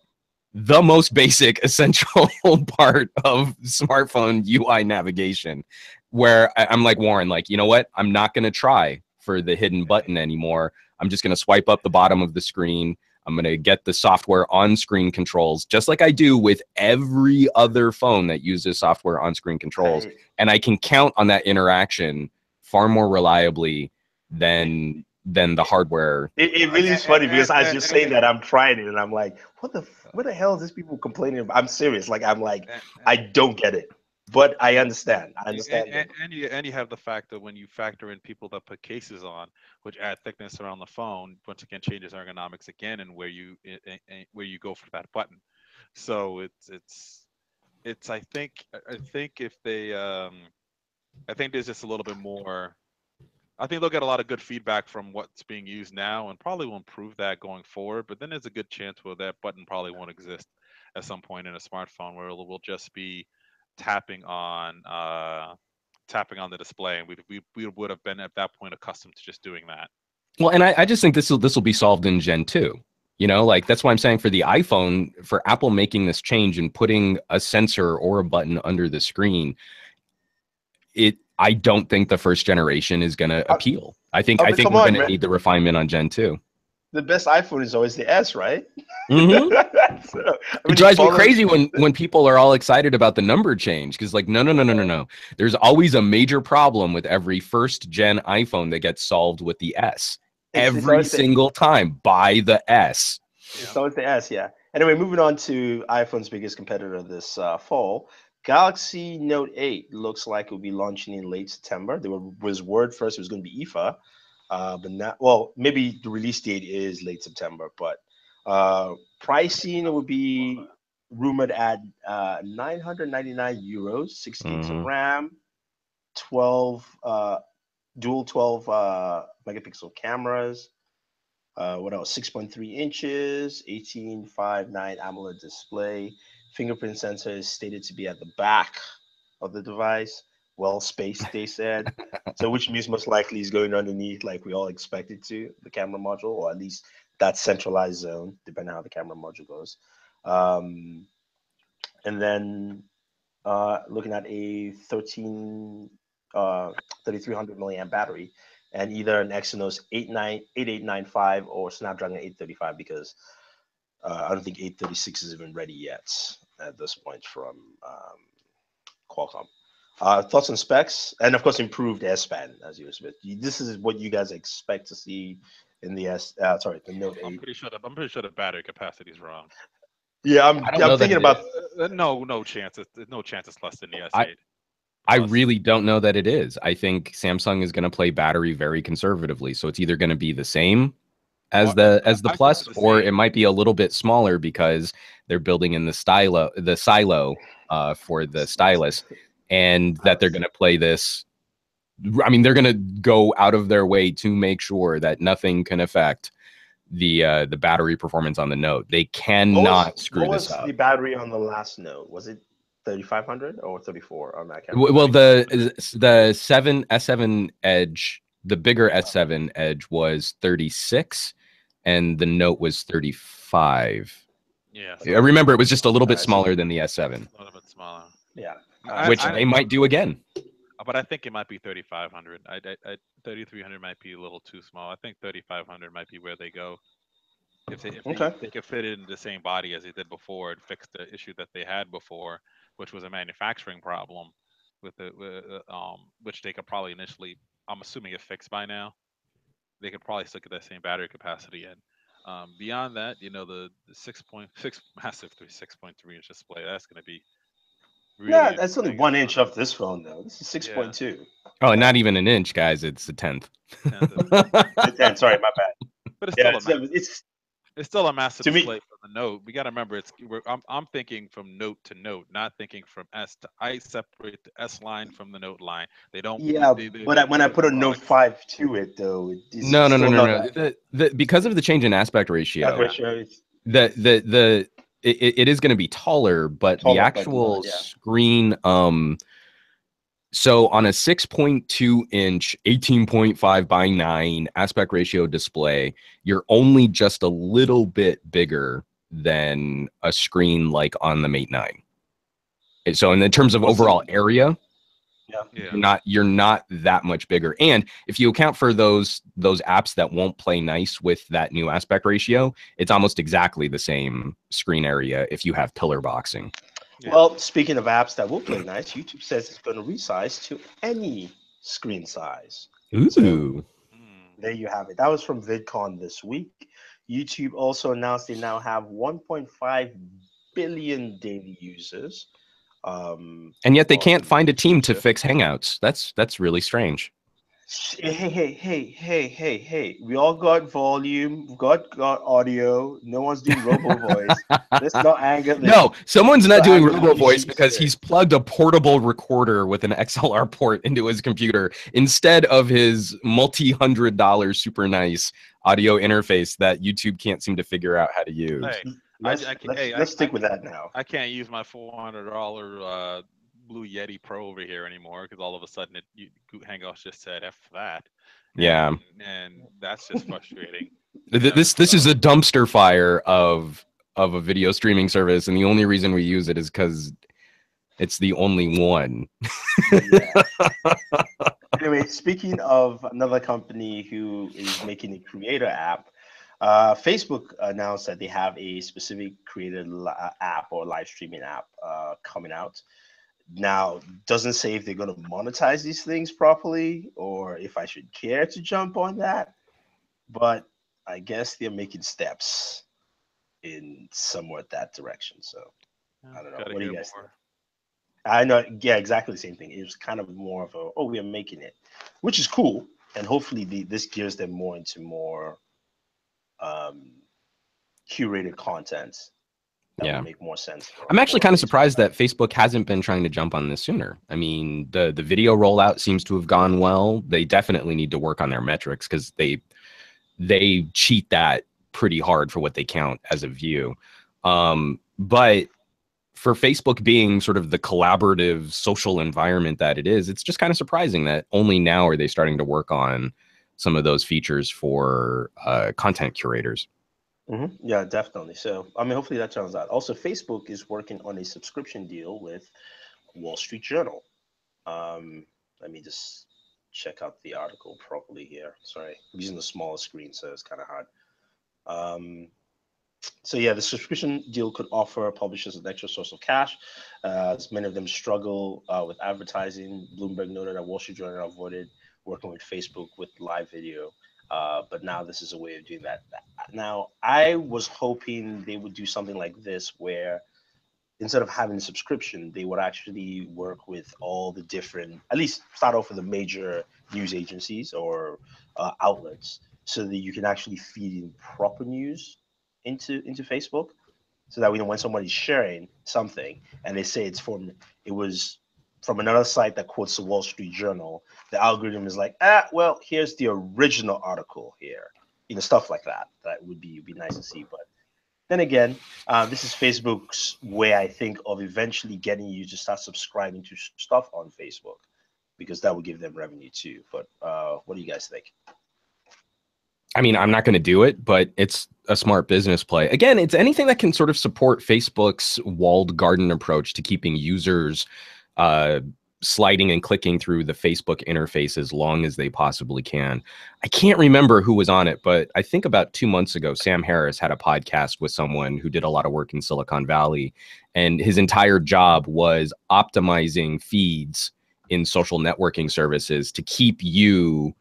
the most basic essential part of smartphone UI navigation, where I'm like, Warren, like, you know what? I'm not going to try for the hidden button anymore. I'm just going to swipe up the bottom of the screen. I'm going to get the software on-screen controls, just like I do with every other phone that uses software on-screen controls. And I can count on that interaction far more reliably than the hardware. It really is funny because I was just saying that I'm trying it and I'm like, what the hell is this people complaining about? I'm serious. Like, I'm like, I don't get it. But I understand. And you have the fact that when you factor in people that put cases on, which add thickness around the phone, once again changes ergonomics again, and where you go for that button. So it's I think if they I think there's just a little bit more. I think they'll get a lot of good feedback from what's being used now, and probably will improve that going forward. But then there's a good chance where that button probably won't exist at some point in a smartphone, where it will just be tapping on the display, and we would have been at that point accustomed to just doing that. Well, and I just think this will be solved in Gen 2. You know, like that's why I'm saying for the iPhone, for Apple making this change and putting a sensor or a button under the screen, I don't think the first generation is going to appeal. I think we're going to need the refinement on Gen 2. the best iPhone is always the S, right? Mm-hmm. So, I It mean, drives me crazy when people are all excited about the number change, because like no. There's always a major problem with every first gen iPhone that gets solved with the S. Every single time, buy the S. It's always the S, yeah. Anyway, moving on to iPhone's biggest competitor this fall. Galaxy Note 8 looks like it will be launching in late September. There was word first it was going to be IFA, but now, well, maybe the release date is late September, but pricing it would be rumored at 999 euros, 6 gigs of RAM, 12 dual 12 megapixel cameras. What else? 6.3 inches, 18.59 AMOLED display. Fingerprint sensor is stated to be at the back of the device. Well spaced, they said. So, which means most likely is going underneath, like we all expected to, the camera module, or at least that centralized zone, depending on how the camera module goes. And then looking at a 3300 milliamp battery and either an Exynos 8895 or Snapdragon 835, because I don't think 836 is even ready yet at this point from Qualcomm. Thoughts on specs, and of course improved S-Pen, as you expect. This is what you guys expect to see in the the Note 8. I'm pretty sure the battery capacity is wrong. Yeah, I'm thinking about no chance. No chance it's less than the S8. I really don't know that it is. I think Samsung is going to play battery very conservatively, so it's either going to be the same as the Plus, or it might be a little bit smaller because they're building in the silo for the stylus, and that they're going to play this. I mean, they're going to go out of their way to make sure that nothing can affect the battery performance on the Note. They cannot screw this up. What was the battery on the last Note? Was it 3500 or 34 on that camera? Well, the S7 Edge, the bigger S7 Edge was 36, and the Note was 35. Yeah, I remember it was just a little bit smaller than the S7. A little bit smaller. Yeah, which they might do again. But I think it might be 3500. 3300 might be a little too small. I think 3500 might be where they go. If they could fit it in the same body as they did before and fix the issue that they had before, which was a manufacturing problem with which they could probably initially, I'm assuming, it fixed by now. They could probably stick at that same battery capacity. And beyond that, the 6.6 massive 6.3 inch display, that's going to be really that's only 1 inch off this phone though. This is 6.2. Oh, not even an inch, guys. It's a tenth. Sorry, my bad. But it's still a massive display for the Note. We got to remember, I'm thinking from Note to Note, not thinking from S to. I separate the S line from the Note line. They don't. Yeah, but when I put a Note 5 to it, though, no. Because of the change in aspect ratio, it is going to be taller, but the actual screen. So on a 6.2 inch 18.5 by 9 aspect ratio display, you're only just a little bit bigger than a screen like on the Mate 9. And so in terms of overall area, you're not that much bigger. And if you account for those apps that won't play nice with that new aspect ratio, it's almost exactly the same screen area if you have pillar boxing. Yeah. Well, speaking of apps that will play nice, YouTube says it's going to resize to any screen size. Ooh. So, there you have it. That was from VidCon this week. YouTube also announced they now have 1.5 billion daily users. And yet they can't find a team to fix Hangouts. That's really strange. Hey. We all got volume, we got audio. No one's doing robo voice. Let's not anger them. No, someone's not doing robo voice because he's plugged a portable recorder with an XLR port into his computer instead of his multi-$100 super nice audio interface that YouTube can't seem to figure out how to use. Hey, let's stick with that now. I can't use my $400 Blue Yeti Pro over here anymore because all of a sudden Hangouts just said F that. Yeah, and that's just frustrating. This is a dumpster fire of a video streaming service, and the only reason we use it is because it's the only one. Anyway, speaking of another company who is making a creator app, Facebook announced that they have a specific created app or live streaming app coming out. Now, doesn't say if they're going to monetize these things properly or if I should care to jump on that, but I guess they're making steps in somewhat that direction. So I don't know. Gotta What do you hear guys think? more. I know, yeah, exactly the same thing. It was kind of more of a, oh, we are making it, which is cool, and hopefully this gears them more into more um, curated content that would Yeah. make more sense I'm actually for kind of Facebook. surprised that Facebook hasn't been trying to jump on this sooner. I mean, the video rollout seems to have gone well. They definitely need to work on their metrics because they cheat that pretty hard for what they count as a view. But for Facebook being sort of the collaborative social environment that it is, it's just kind of surprising that only now are they starting to work on some of those features for content curators. Yeah, definitely. So, I mean, hopefully that turns out. Also, Facebook is working on a subscription deal with Wall Street Journal. Let me just check out the article properly here. Sorry, I'm using the smaller screen, so it's kind of hard. So yeah, the subscription deal could offer publishers an extra source of cash, as many of them struggle with advertising. Bloomberg noted that Wall Street Journal avoided working with Facebook with live video, but now this is a way of doing that. Now, I was hoping they would do something like this, where instead of having a subscription, they would actually work with all the different, at least start off with the major news agencies or outlets, so that you can actually feed in proper news into Facebook, so that when somebody's sharing something and they say it was from another site that quotes the Wall Street Journal, the algorithm is like, well, here's the original article here, stuff like that. That would be nice to see, but then again, this is Facebook's way, I think, of eventually getting you to start subscribing to stuff on Facebook, because that would give them revenue too. But what do you guys think? I mean, I'm not going to do it, but it's a smart business play. Again, it's anything that can sort of support Facebook's walled garden approach to keeping users sliding and clicking through the Facebook interface as long as they possibly can. I can't remember who was on it, but I think about 2 months ago, Sam Harris had a podcast with someone who did a lot of work in Silicon Valley, and his entire job was optimizing feeds in social networking services to keep you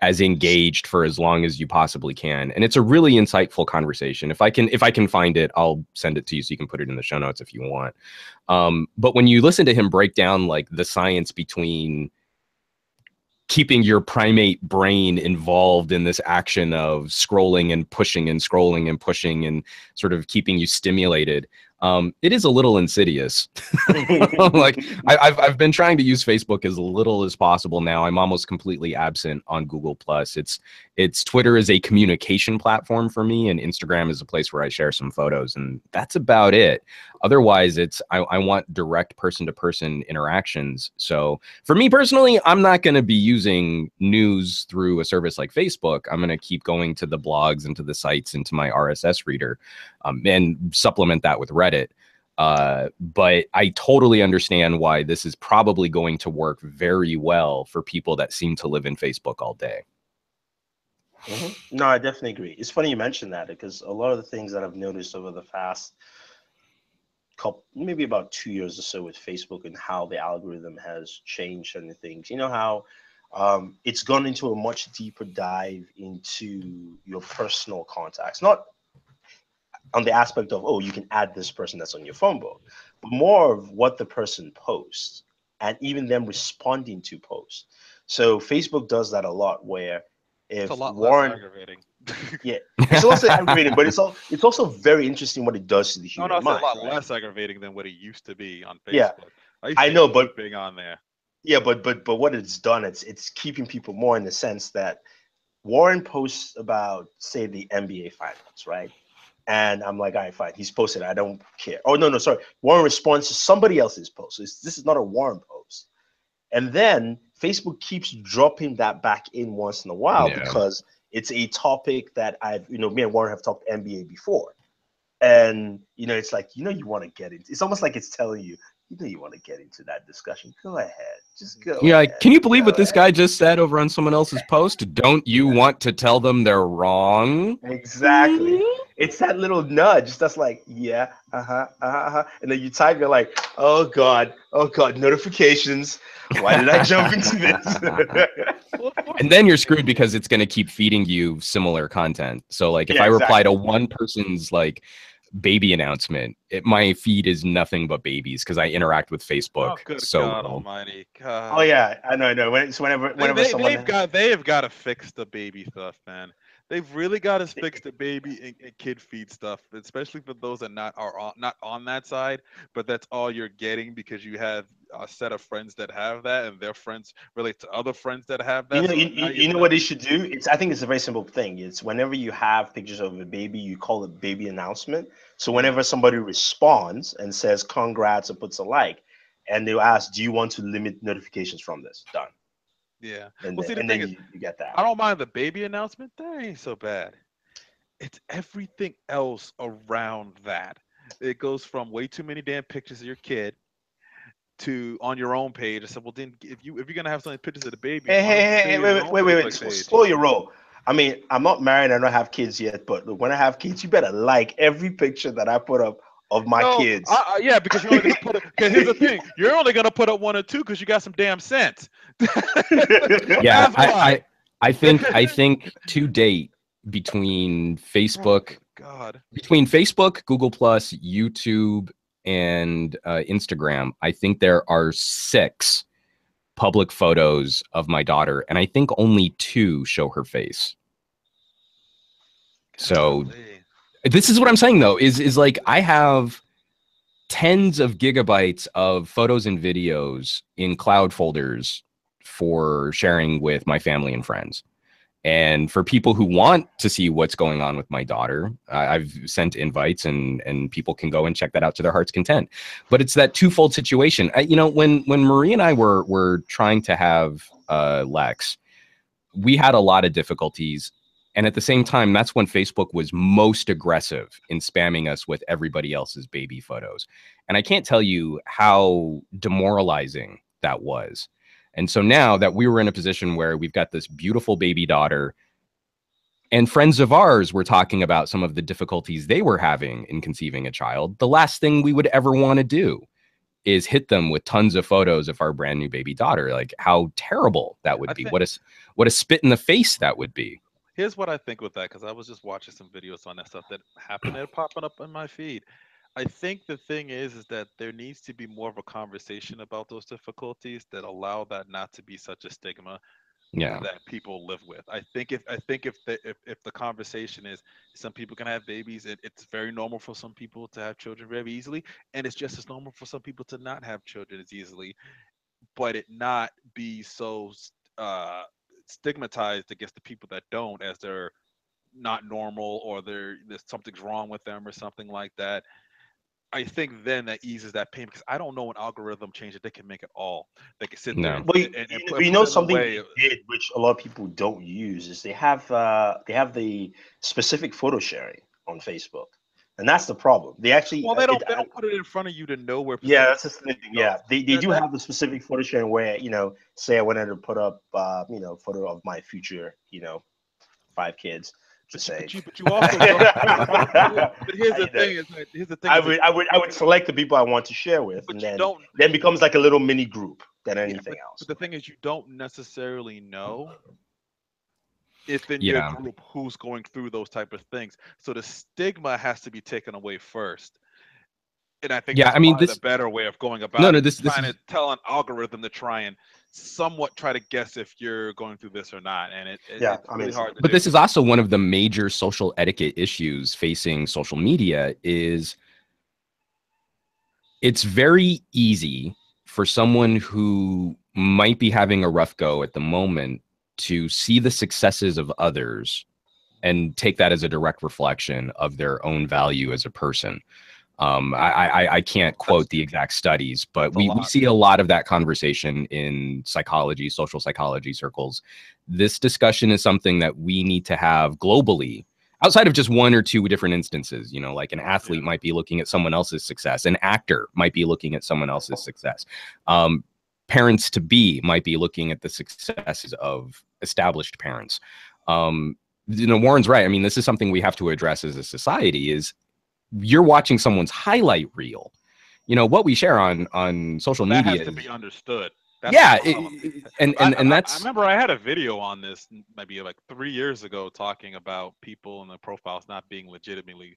as engaged for as long as you possibly can. And it's a really insightful conversation. If I can find it, I'll send it to you so you can put it in the show notes if you want. But when you listen to him break down like the science between keeping your primate brain involved in this action of scrolling and pushing and scrolling and pushing and sort of keeping you stimulated, it is a little insidious. Like I've been trying to use Facebook as little as possible now. I'm almost completely absent on Google Plus. It's Twitter is a communication platform for me, and Instagram is a place where I share some photos, and that's about it. Otherwise, I want direct person-to-person interactions. So for me personally, I'm not going to be using news through a service like Facebook. I'm going to keep going to the blogs and to the sites and to my RSS reader, and supplement that with Reddit. But I totally understand why this is probably going to work very well for people that seem to live in Facebook all day. No, I definitely agree. It's funny you mentioned that, because a lot of the things that I've noticed over the past maybe about 2 years or so with Facebook and how the algorithm has changed and things, how it's gone into a much deeper dive into your personal contacts, not on the aspect of, oh, you can add this person that's on your phone book, but more of what the person posts and even them responding to posts. So Facebook does that a lot, where if It's a lot Warren, less aggravating. yeah, it's also aggravating, but it's also very interesting what it does to the No, human it's a mind. lot Right? less aggravating than what it used to be on Facebook. Yeah, I used I to know, hate but being on there. yeah, but what it's done, it's keeping people more in the sense that Warren posts about, say, the NBA finals, right? And I'm like, all right, fine. He's posted. I don't care. Oh, no, sorry. Warren responds to somebody else's post. So this is not a Warren post. And then Facebook keeps dropping that back in once in a while, Yeah. because it's a topic that me and Warren have talked NBA before. And, it's like, you want to get it. It's almost like it's telling you, you want to get into that discussion. Go ahead. Just go Yeah, ahead. can you believe what this guy just said over on someone else's post? Don't you want to tell them they're wrong? Exactly. It's that little nudge that's like, yeah, and then you type, you're like, oh god, notifications. Why did I jump into this? And then you're screwed because it's going to keep feeding you similar content. So like if I reply to one person's like baby announcement, my feed is nothing but babies because I interact with Facebook. Oh, good so God Almighty! God. Oh yeah, I know. Whenever someone they have got to fix the baby stuff, man. They've really got to fix the baby and kid feed stuff, especially for those that not on that side, but that's all you're getting because you have a set of friends that have that, and their friends relate to other friends that have that. You know what they should do? I think it's a very simple thing. It's whenever you have pictures of a baby, you call it baby announcement. So whenever somebody responds and says congrats or puts a like, and they'll ask, do you want to limit notifications from this? Done. Yeah. And Well, see, the then thing is, you get that. I don't mind the baby announcement. That ain't so bad. It's everything else around that. It goes from way too many damn pictures of your kid to on your own page. I said, well, then if you're gonna have so many pictures of the baby, Hey, wait. Slow your roll. I mean, I'm not married. I don't have kids yet, but look, when I have kids, you better like every picture that I put up of my kids. Yeah, because you're only gonna put. Because here's the thing: you're only gonna put up one or two because you got some damn sense. Yeah, I think to date between Facebook, Google Plus, YouTube, and Instagram, I think there are 6 public photos of my daughter, and I think only 2 show her face. So this is what I'm saying though, is like I have tens of gigabytes of photos and videos in cloud folders for sharing with my family and friends. And for people who want to see what's going on with my daughter, I've sent invites and people can go and check that out to their heart's content. But it's that twofold situation. When Marie and I were trying to have Lex, we had a lot of difficulties. And at the same time, that's when Facebook was most aggressive in spamming us with everybody else's baby photos. And I can't tell you how demoralizing that was. And so now that we were in a position where we've got this beautiful baby daughter and friends of ours were talking about some of the difficulties they were having in conceiving a child, the last thing we would ever want to do is hit them with tons of photos of our brand new baby daughter. Like how terrible that would be. What a spit in the face that would be. Here's what I think with that, because I was just watching some videos on that stuff that happened and popping up in my feed. I think the thing is that there needs to be more of a conversation about those difficulties that allow that not to be such a stigma that people live with. I think if the conversation is some people can have babies, it's very normal for some people to have children very easily, and it's just as normal for some people to not have children as easily, but it not be so stigmatized against the people that don't, as they're not normal or there's something's wrong with them or something like that. I think then that eases that pain, because I don't know an algorithm change that they can make it all. They can sit there and something they did, which a lot of people don't use, is they have the specific photo sharing on Facebook, and that's the problem. They actually they don't put it in front of you to know where. Yeah, that's the thing. Yeah, they do have the specific photo sharing where say I wanted to put up photo of my future 5 kids. But you also but here's the thing. I would select the people I want to share with, and then becomes like a little mini group than anything else. But the thing is, you don't necessarily know if in your group who's going through those type of things. So the stigma has to be taken away first. And I think this a better way of going about it. Trying to tell an algorithm to try and somewhat try to guess if you're going through this or not, and it's really hard. But this is also one of the major social etiquette issues facing social media. Is it's very easy for someone who might be having a rough go at the moment to see the successes of others and take that as a direct reflection of their own value as a person. I can't quote the exact studies, but we see a lot of that conversation in psychology, social psychology circles. This discussion is something that we need to have globally outside of just one or two different instances. You know, like an athlete might be looking at someone else's success, an actor might be looking at someone else's success, parents to be might be looking at the successes of established parents. You know, Warren's right. I mean, this is something we have to address as a society. Is you're watching someone's highlight reel. You know, what we share on social media has to be understood. That's and that's. I remember I had a video on this maybe like 3 years ago talking about people and the profiles not being legitimately.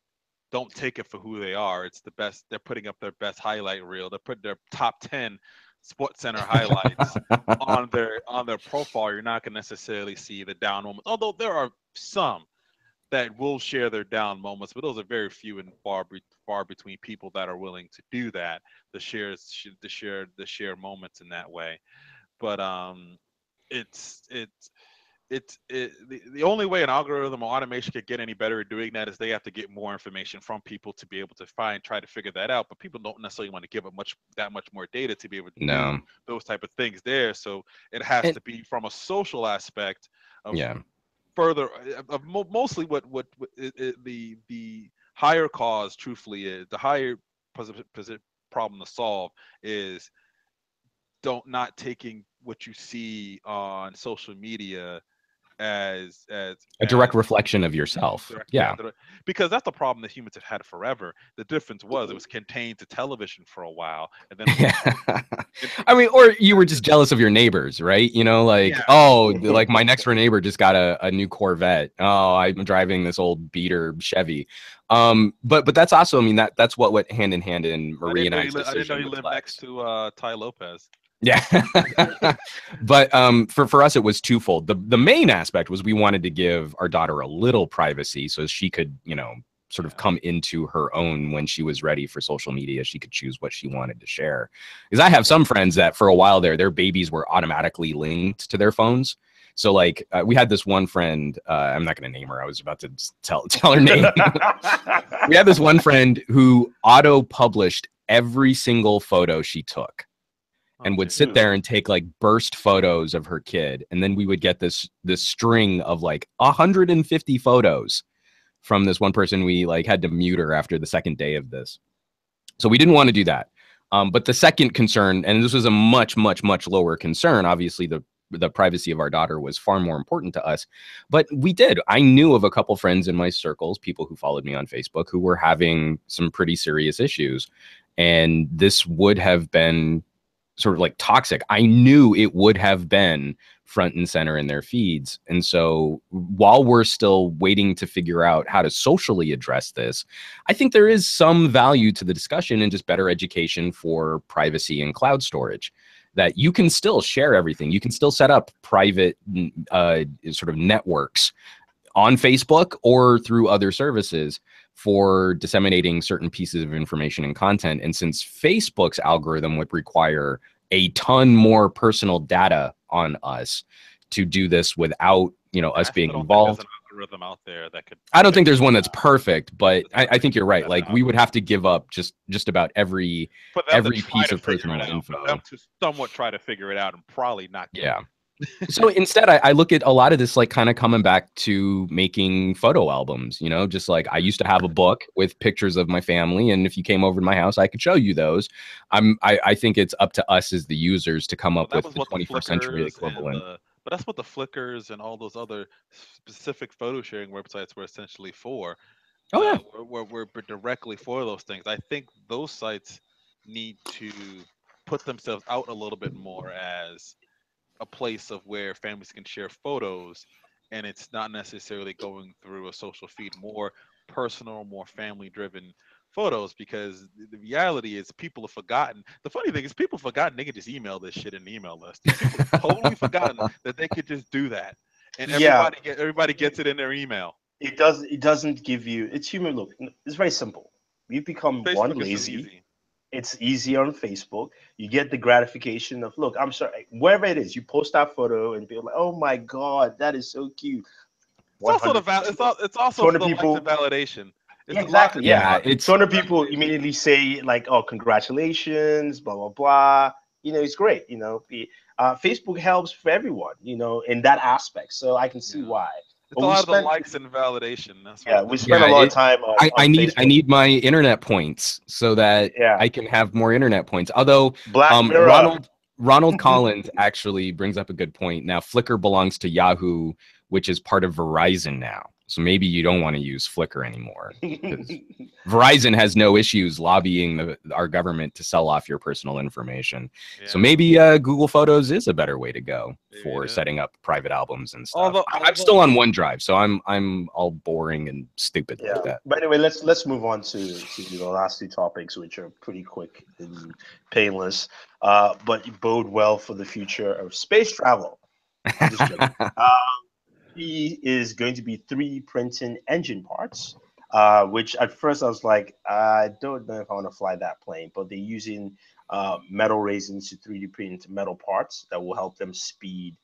Don't take it for who they are. It's the best. They're putting up their best highlight reel. They're putting their top 10 Sports Center highlights on their profile. You're not going to necessarily see the down moments, although there are some that will share their down moments, but those are very few and far between people that are willing to do that, to share moments in that way. But the only way an algorithm or automation could get any better at doing that is they have to get more information from people to be able to try to figure that out. But people don't necessarily want to give up that much more data to be able to do those type of things there. So it has to be from a social aspect of further of mostly what the higher cause truthfully is the higher problem to solve is not taking what you see on social media as a direct reflection of yourself. Because that's the problem that humans have had forever. The difference was it was contained to television for a while, and then I mean, or you were just jealous of your neighbors, right? You know, like like my next door neighbor just got a new Corvette. Oh, I'm driving this old beater Chevy. But that's also, I mean, that's what went hand in hand in Marie and I's decision. I didn't know you lived next to Ty Lopez. Yeah. But for us, it was twofold. The main aspect was we wanted to give our daughter a little privacy so she could, you know, sort of come into her own when she was ready for social media. She could choose what she wanted to share. Because I have some friends that for a while there, their babies were automatically linked to their phones. So like we had this one friend, I'm not going to name her. I was about to tell her name. We had this one friend who auto published every single photo she took. And would sit there and take like burst photos of her kid. And then we would get this string of like 150 photos from this one person. We like had to mute her after the second day of this. So we didn't want to do that. But the second concern, and this was a much lower concern, obviously the privacy of our daughter was far more important to us. But I knew of a couple friends in my circles, people who followed me on Facebook, who were having some pretty serious issues. And this would have been sort of like toxic. I knew it would have been front and center in their feeds. And so while we're still waiting to figure out how to socially address this, I think there is some value to the discussion and just better education for privacy and cloud storage, that you can still share everything. You can still set up private sort of networks on Facebook or through other services for disseminating certain pieces of information and content. And since Facebook's algorithm would require a ton more personal data on us to do this without, you know, us being involved. There's an algorithm out there that could. I don't think there's one that's perfect, but I think you're right. Like we would have to give up just about every piece of personal info. For them to somewhat try to figure it out and probably not get it. So instead, I look at a lot of this like kind of coming back to making photo albums, you know, just like I used to have a book with pictures of my family. And if you came over to my house, I could show you those. I think it's up to us as the users to come up with the 21st century equivalent. But that's what the Flickrs and all those other specific photo sharing websites were essentially for. Were directly for those things. I think those sites need to put themselves out a little bit more as a place of where families can share photos, and it's not necessarily going through a social feed, more personal, more family driven photos, because the reality is people have forgotten. The funny thing is people have forgotten they could just email this shit in an email list. People have totally forgotten that they could just do that, and everybody gets it in their email. It doesn't give you, it's human. Look, it's very simple. You become Facebook lazy. It's easy on Facebook. You get the gratification of, look, I'm sorry, wherever it is, you post that photo and people are like, oh my God, that is so cute. It's also the validation. It's exactly. It's 200 people immediately say like, oh, congratulations, blah, blah, blah. You know, it's great. You know, Facebook helps for everyone, you know, in that aspect. So I can see why. It's a lot of the likes and validation. That's what we spend a lot of time on I Facebook. need my internet points so that I can have more internet points. Although Ronald Collins actually brings up a good point. Now Flickr belongs to Yahoo, which is part of Verizon now. So maybe you don't want to use Flickr anymore. Verizon has no issues lobbying our government to sell off your personal information. Yeah. So maybe Google Photos is a better way to go for setting up private albums and stuff. I'm still on OneDrive, so I'm all boring and stupid like that. But anyway, let's move on to the last two topics, which are pretty quick and painless, but bode well for the future of space travel. I'm just joking. Is going to be 3D printing engine parts, which at first I was like, I don't know if I want to fly that plane, but they're using metal resins to 3D print metal parts that will help them speed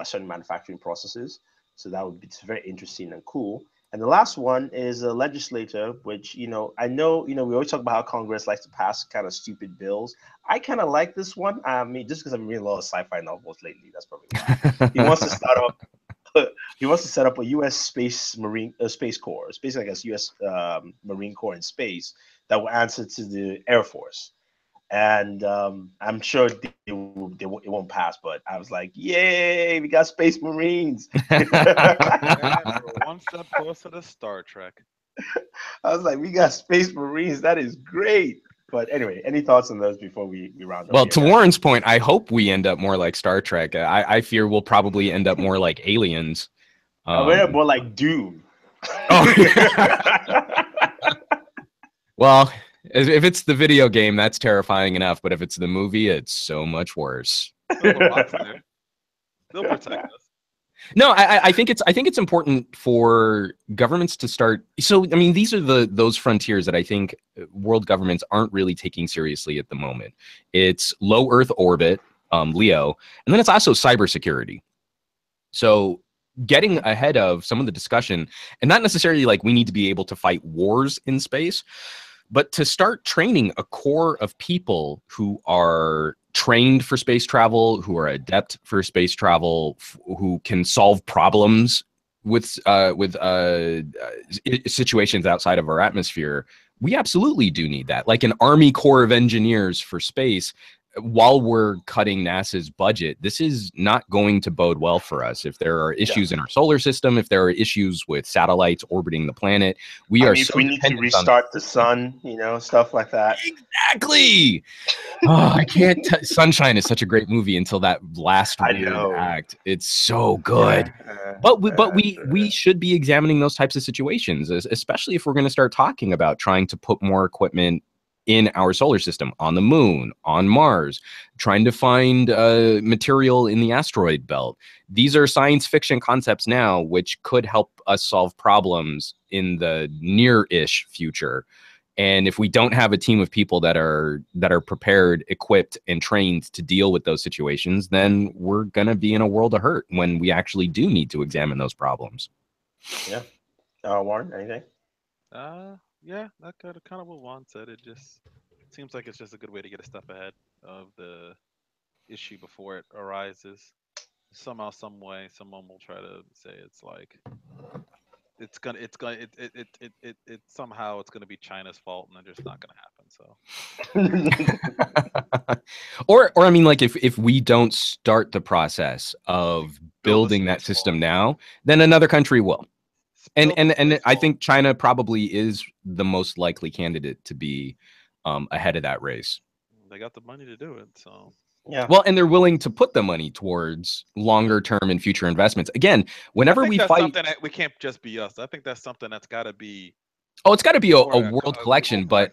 certain manufacturing processes. So that would be very interesting and cool. And the last one is a legislator, which, I know, we always talk about how Congress likes to pass kind of stupid bills. I kind of like this one. I mean, just because I'm reading a lot of sci-fi novels lately, that's probably why. He wants to start up. He wants to set up a U.S. Space Corps. It's basically, I guess, U.S. Marine Corps in space that will answer to the Air Force. And I'm sure it won't pass, but I was like, yay, we got Space Marines. One step closer to Star Trek. I was like, we got Space Marines. That is great. But anyway, any thoughts on those before we round up? Well, to Warren's point, I hope we end up more like Star Trek. I fear we'll probably end up more like Aliens. We're more like Doom. Well, if it's the video game, that's terrifying enough. But if it's the movie, it's so much worse. They'll protect us. No, I think it's important for governments to start. So, I mean, these are those frontiers that I think world governments aren't really taking seriously at the moment. It's low Earth orbit, LEO, and then it's also cybersecurity. So getting ahead of some of the discussion, and not necessarily like we need to be able to fight wars in space, but to start training a core of people who are trained for space travel, who are adept for space travel, who can solve problems with situations outside of our atmosphere. We absolutely do need that, like an Army Corps of Engineers for space. While we're cutting NASA's budget, this is not going to bode well for us. If there are issues in our solar system, if there are issues with satellites orbiting the planet, if we need to restart the sun, stuff like that. Exactly. Oh, I can't. Sunshine is such a great movie until that last weird act. It's so good. But we should be examining those types of situations, especially if we're going to start talking about trying to put more equipment in our solar system, on the moon, on Mars, trying to find material in the asteroid belt. These are science fiction concepts now, which could help us solve problems in the near-ish future. And if we don't have a team of people that are prepared, equipped, and trained to deal with those situations, then we're gonna be in a world of hurt when we actually do need to examine those problems. Yeah. Warren, anything? Yeah, that kind of what Juan said. It just seems like it's just a good way to get a step ahead of the issue before it arises. Somehow, some way, someone will try to say it's like somehow it's gonna be China's fault, and they're just not gonna happen. So, or I mean, like if we don't start the process of building that system now, then another country will. And I think China probably is the most likely candidate to be ahead of that race. They got the money to do it, so. Yeah. Well, and they're willing to put the money towards longer term and future investments. Again, whenever we fight, something that we can't just be us. I think that's something that's got to be. Oh, it's got to be a world collection, but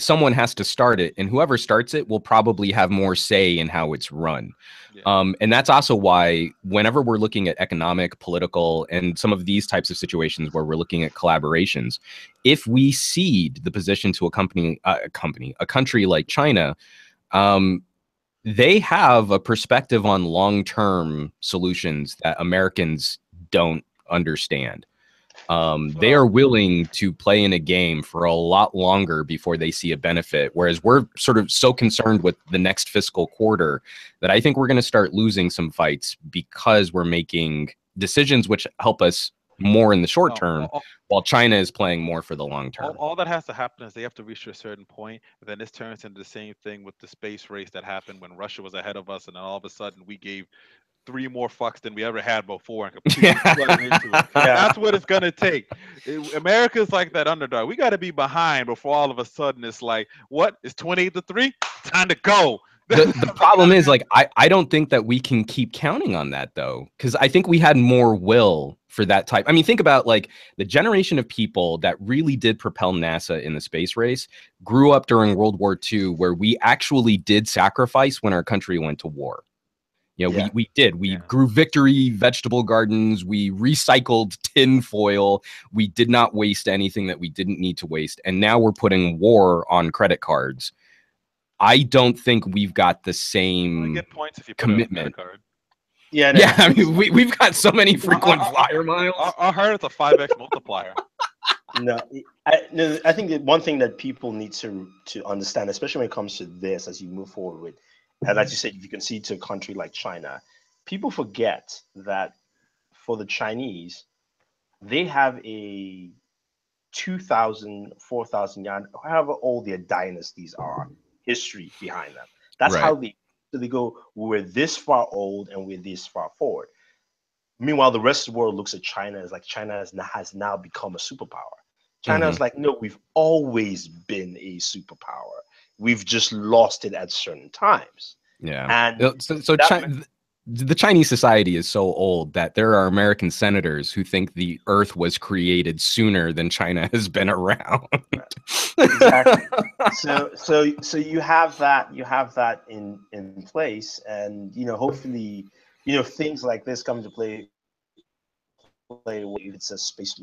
someone has to start it, and whoever starts it will probably have more say in how it's run. Yeah. And that's also why whenever we're looking at economic, political, and some of these types of situations where we're looking at collaborations, if we cede the position to a country like China, they have a perspective on long-term solutions that Americans don't understand. They are willing to play in a game for a lot longer before they see a benefit, whereas we're sort of so concerned with the next fiscal quarter that I think we're going to start losing some fights because we're making decisions which help us more in the short No, term, while China is playing more for the long term. all that has to happen is they have to reach a certain point, and then this turns into the same thing with the space race that happened when Russia was ahead of us, and then all of a sudden we gave 3 more fucks than we ever had before and completely flooded into it. Yeah. That's what it's gonna take. America's like that underdog. We got to be behind before all of a sudden it's like, what? It's 28-3. Time to go. The problem is, like, I don't think that we can keep counting on that, though, because I think we had more will for that type. I mean, think about, like, the generation of people that really did propel NASA in the space race grew up during World War II, where we actually did sacrifice when our country went to war. You know, we did. We grew victory vegetable gardens. We recycled tin foil. We did not waste anything that we didn't need to waste. And now we're putting war on credit cards. I don't think we've got the same You get points if you put commitment. it on a credit card. Yeah, no, Yeah, I mean, we've got so many frequent flyer miles. I heard it's a 5x multiplier. No, I think that one thing that people need to understand, especially when it comes to this, as you move forward with, and like you said, if you can see to a country like China, people forget that for the Chinese, they have a 2,000, 4,000 year, however old their dynasties are, history behind them. That's Right. how they go. We're this far old and we're this far forward. Meanwhile, the rest of the world looks at China as like China has now become a superpower. China is like, no, we've always been a superpower. We've just lost it at certain times. Yeah. And so the Chinese society is so old that there are American senators who think the Earth was created sooner than China has been around. Exactly. So you have that in place, and hopefully things like this come into play. If it's a space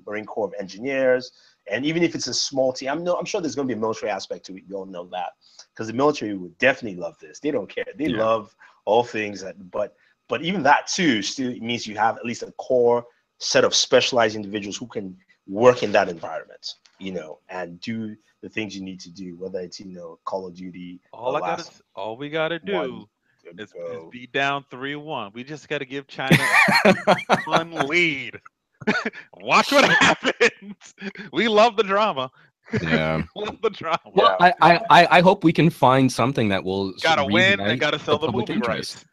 Marine Corps of Engineers, and even if it's a small team, I'm sure there's going to be a military aspect to it. You all know that, because the military would definitely love this. They don't care. They love all things but even that too still means you have at least a core set of specialized individuals who can work in that environment, and do the things you need to do, whether it's Call of Duty. All we gotta do is be down 3-1. We just gotta give China one lead. Watch what happens. We love the drama. Yeah. Love the drama. Well, I hope we can find something that will gotta win and gotta sell the movie rights.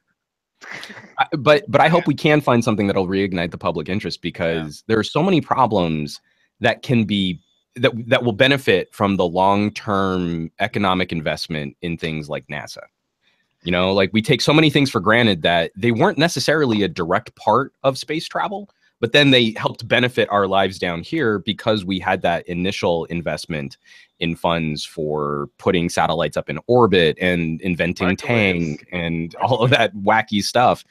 But I hope we can find something that'll reignite the public interest, because there are so many problems that can be that will benefit from the long-term economic investment in things like NASA. Like, we take so many things for granted that they weren't necessarily a direct part of space travel, but then they helped benefit our lives down here because we had that initial investment in funds for putting satellites up in orbit and inventing Tang and all of that wacky stuff.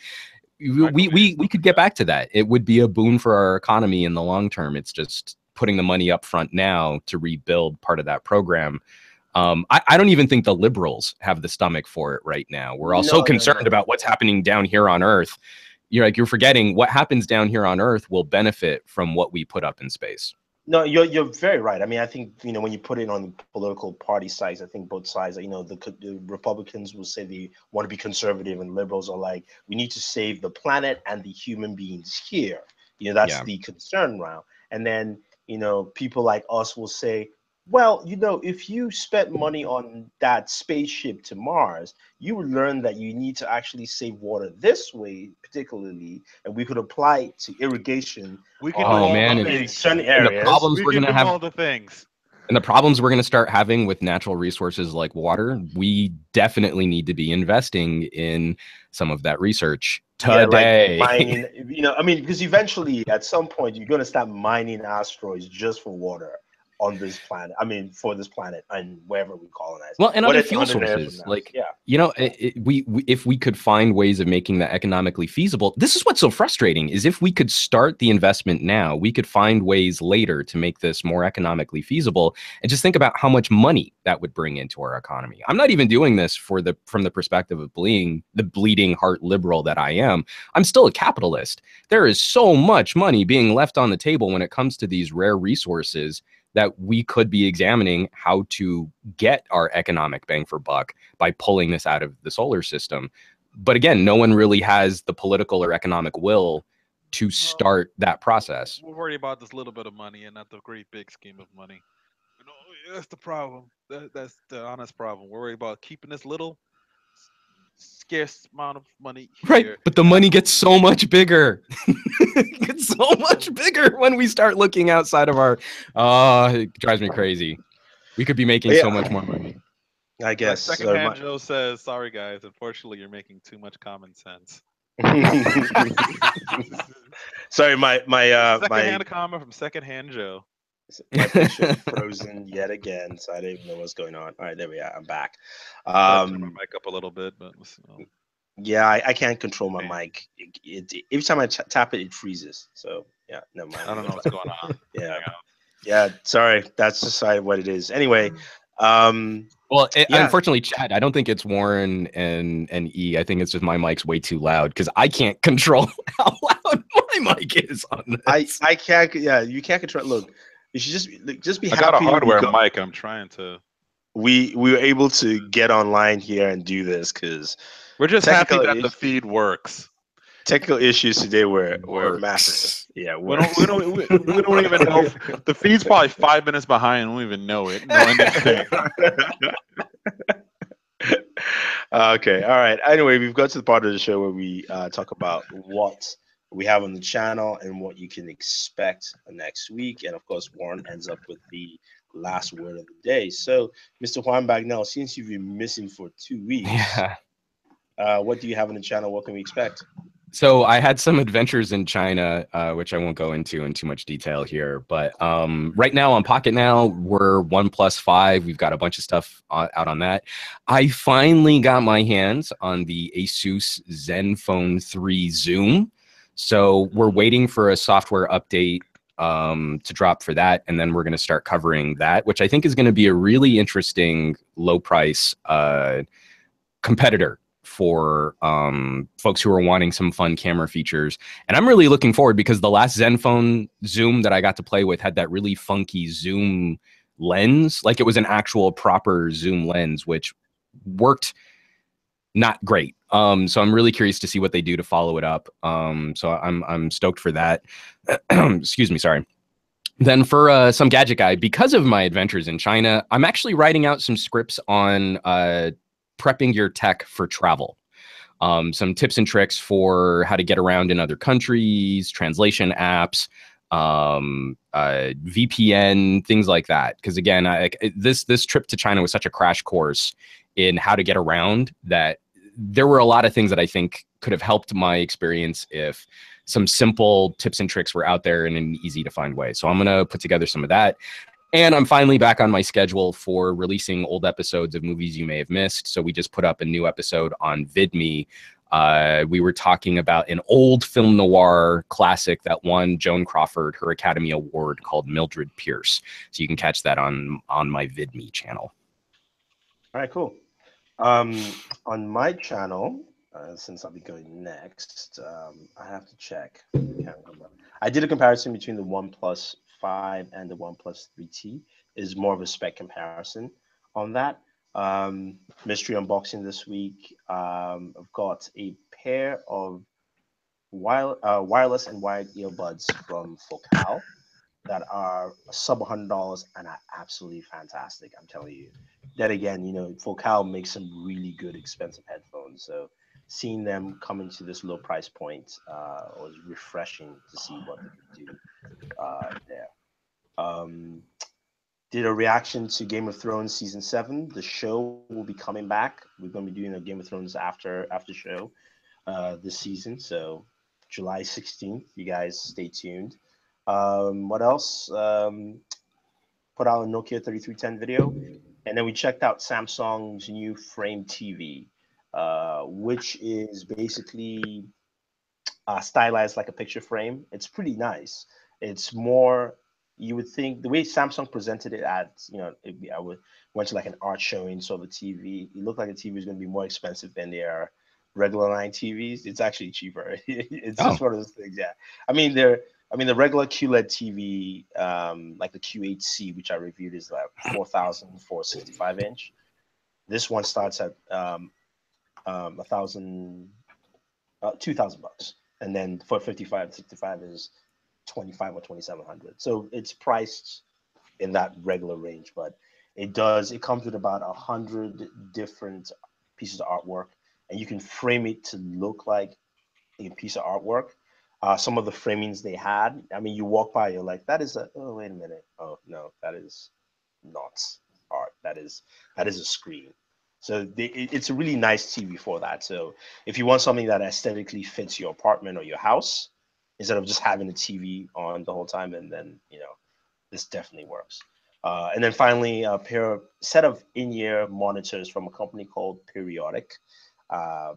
We could get back to that. It would be a boon for our economy in the long term. It's just putting the money up front now to rebuild part of that program. I don't even think the liberals have the stomach for it right now. We're all so concerned about what's happening down here on Earth. You're forgetting what happens down here on Earth will benefit from what we put up in space. No, you're very right. I mean, I think when you put it on political party sides, I think both sides, the Republicans will say they want to be conservative, and liberals are like, we need to save the planet and the human beings here. That's the concern round. And then people like us will say, well, if you spent money on that spaceship to Mars, you would learn that you need to actually save water this way, particularly, and we could apply it to irrigation. We can in certain areas. The problems we're going to have all the things. And the problems we're going to start having with natural resources like water, we definitely need to be investing in some of that research today. Like mining, because eventually at some point you're going to start mining asteroids just for water on this planet. For this planet and wherever we colonize. Well, and other fuel sources, if we could find ways of making that economically feasible. This is what's so frustrating, is if we could start the investment now, we could find ways later to make this more economically feasible. And just think about how much money that would bring into our economy. I'm not even doing this from the perspective of being the bleeding heart liberal that I am. I'm still a capitalist. There is so much money being left on the table when it comes to these rare resources that we could be examining how to get our economic bang for buck by pulling this out of the solar system. But again, no one really has the political or economic will to start that process. We're worried about this little bit of money and not the great big scheme of money. You know, that's the problem. That's the honest problem. We're worried about keeping this little scarce amount of money Right, here. but the money gets so much bigger. It gets so much bigger when we start looking outside of our. It drives me crazy. We could be making so much more money. I guess. Secondhand Joe says, "Sorry guys, unfortunately, you're making too much common sense." Sorry, my secondhand comment from Secondhand Joe. My picture frozen yet again, so I don't even know what's going on. All right, there we are. I'm back. Turn my mic up a little bit, but yeah, I can't control my mic. Every time I tap it, it freezes. So yeah, never mind. I don't know what's going on. Yeah. Sorry, that's just what it is. Anyway, well, unfortunately, Chad, I don't think it's Warren and E. I think it's just my mic's way too loud because I can't control how loud my mic is on this. I can't. Yeah, you can't control. Look, you should just be happy. I got a hardware mic. I'm trying to. We were able to get online here and do this because we're just happy that the feed works. Technical issues today were massive. Yeah, we don't even know. The feed's probably 5 minutes behind. We don't even know it. Okay, all right. Anyway, we've got to the part of the show where we talk about what we have on the channel and what you can expect next week. And of course, Warren ends up with the last word of the day. So, Mr. Juan Bagnell, since you've been missing for 2 weeks, what do you have on the channel? What can we expect? So I had some adventures in China, which I won't go into in too much detail here. But right now on Pocket Now, we're OnePlus 5. We've got a bunch of stuff out on that. I finally got my hands on the Asus Zenfone 3 Zoom. So we're waiting for a software update to drop for that. And then we're going to start covering that, which I think is going to be a really interesting low price competitor for folks who are wanting some fun camera features. And I'm really looking forward because the last Zenfone Zoom that I got to play with had that really funky zoom lens. Like it was an actual proper zoom lens, which worked not great. So I'm really curious to see what they do to follow it up. So I'm stoked for that. Excuse me, sorry. Then for some gadget guy, because of my adventures in China, I'm actually writing out some scripts on prepping your tech for travel. Some tips and tricks for how to get around in other countries, translation apps, VPN, things like that. Because again, this trip to China was such a crash course in how to get around that there were a lot of things that I think could have helped my experience if some simple tips and tricks were out there in an easy to find way. So I'm going to put together some of that. And I'm finally back on my schedule for releasing old episodes of movies you may have missed. So we just put up a new episode on VidMe. We were talking about an old film noir classic that won Joan Crawford her Academy Award called Mildred Pierce. So you can catch that on my VidMe channel. All right, cool. On my channel, since I'll be going next, I have to check. I can't remember. I did a comparison between the OnePlus 5 and the OnePlus 3T. Is more of a spec comparison on that. Mystery unboxing this week. I've got a pair of wireless and wired earbuds from Focal that are sub $100 and are absolutely fantastic. I'm telling you. Then again, you know, Focal makes some really good expensive headphones. So seeing them come into this low price point was refreshing to see what they could do there. Did a reaction to Game of Thrones season 7. The show will be coming back. We're going to be doing a Game of Thrones after show this season. So July 16th, you guys stay tuned. What else? Put out a Nokia 3310 video. And then we checked out Samsung's new Frame TV, which is basically stylized like a picture frame. It's pretty nice. It's more, you would think, the way Samsung presented it at, you know, I went to like an art showing, saw the TV. It looked like the TV is going to be more expensive than their regular line TVs. It's actually cheaper. It's just one of those things. Yeah. I mean, the regular QLED TV, like the Q8C, which I reviewed, is like 4,000 for a 65 inch. This one starts at $2,000. and then for 55 to 65 is 25 or 2700. So it's priced in that regular range, but it comes with about 100 different pieces of artwork, and you can frame it to look like a piece of artwork. Some of the framings they had, I mean, you walk by, you're like, that is oh, wait a minute. Oh, no, that is not art. That is a screen. So it's a really nice TV for that. So if you want something that aesthetically fits your apartment or your house, instead of just having the TV on the whole time, and then, this definitely works. And then finally, a set of in-ear monitors from a company called Periodic. Uh,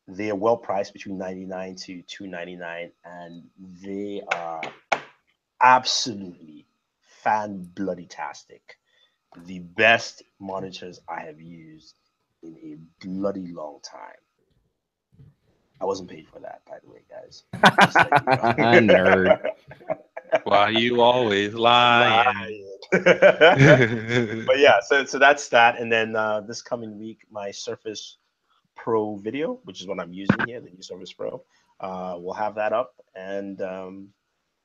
they are well priced, between 99 to 299, and they are absolutely fan bloody tastic. The best monitors I have used in a bloody long time. I wasn't paid for that, by the way, guys. Just let you know. Nerd. Why you always lying? But yeah, so that's that. And then this coming week, my Surface Pro video, which is what I'm using here, the new Surface Pro, we'll have that up, and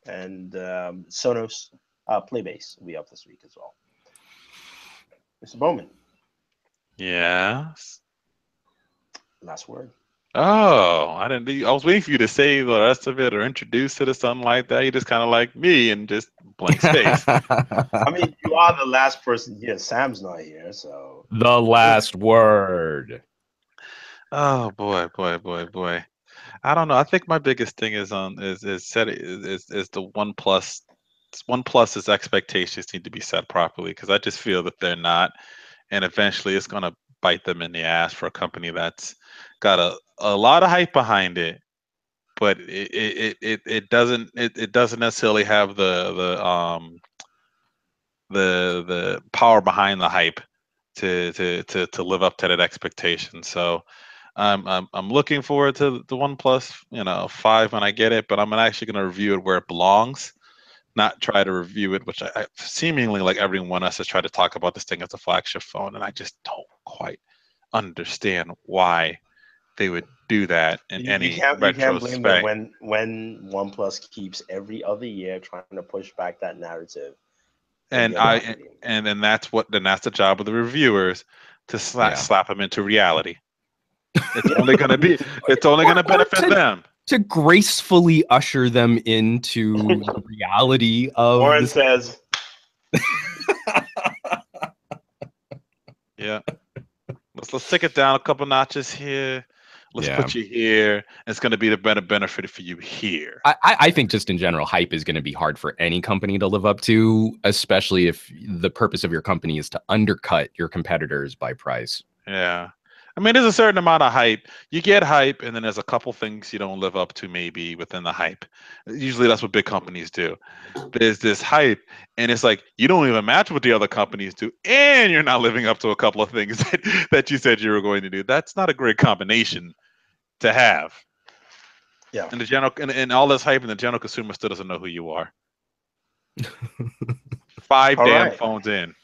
Sonos Playbase will be up this week as well. Mr. Bowman, Yes. last word. Oh, I didn't. I was waiting for you to say the rest of it or introduce it or something like that. You just kind of like me and just blank space. I mean, you are the last person here. Sam's not here, so The last word. Oh boy, boy, boy, boy. I don't know. I think my biggest thing is the OnePlus. OnePlus's expectations need to be set properly, because I just feel that they're not, and eventually it's gonna bite them in the ass for a company that's got a lot of hype behind it, but it doesn't necessarily have the power behind the hype to live up to that expectation. So I'm looking forward to the OnePlus 5 when I get it, but I'm actually going to review it where it belongs, not try to review it, which I seemingly, like everyone else, has tried to talk about this thing as a flagship phone, and I just don't quite understand why they would do that in you any can't blame them retrospect. when OnePlus keeps every other year trying to push back that narrative in And their marketing. then that's the job of the reviewers, to slap them into reality. It's only going to benefit them. To gracefully usher them into the reality of Warren says, yeah, let's take it down a couple notches here. Let's put you here. It's going to be the better benefit for you here. I think just in general, hype is going to be hard for any company to live up to, especially if the purpose of your company is to undercut your competitors by price. Yeah. I mean, there's a certain amount of hype. You get hype, and then there's a couple things you don't live up to maybe within the hype. Usually that's what big companies do. There's this hype, and it's like you don't even match what the other companies do, and you're not living up to a couple of things that you said you were going to do. That's not a great combination to have. yeah. And the general and all this hype, and the general consumer still doesn't know who you are. 5 All damn right. phones in.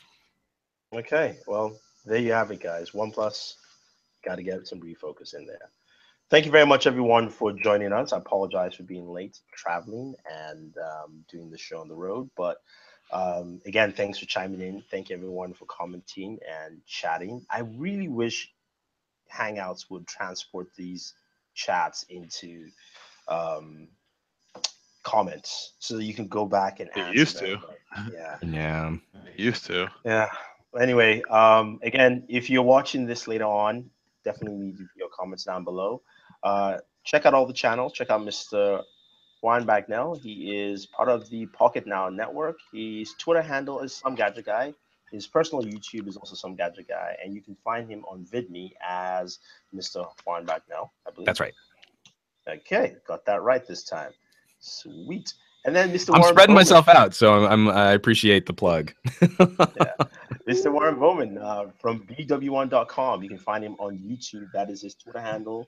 Okay, well, there you have it, guys. OnePlus, got to get some refocus in there. Thank you very much, everyone, for joining us. I apologize for being late, traveling, and doing the show on the road. But again, thanks for chiming in. Thank you, everyone, for commenting and chatting. I really wish Hangouts would transport these chats into comments so that you can go back and answer used them. to. Yeah. Used to. Yeah. Anyway, again, if you're watching this later on, definitely leave your comments down below. Check out all the channels. Check out Mr. Juan Bagnell. He is part of the Pocket Now network. His Twitter handle is Some Gadget Guy. His personal YouTube is also Some Gadget Guy, and you can find him on VidMe as Mr. Juan Bagnell, I believe. That's right. Okay, got that right this time. Sweet. And then Mr. I'm Warren spreading Bowman. myself out, so I appreciate the plug. Yeah. Mr. Warren Bowman from BW1.com. You can find him on YouTube. That is his Twitter handle,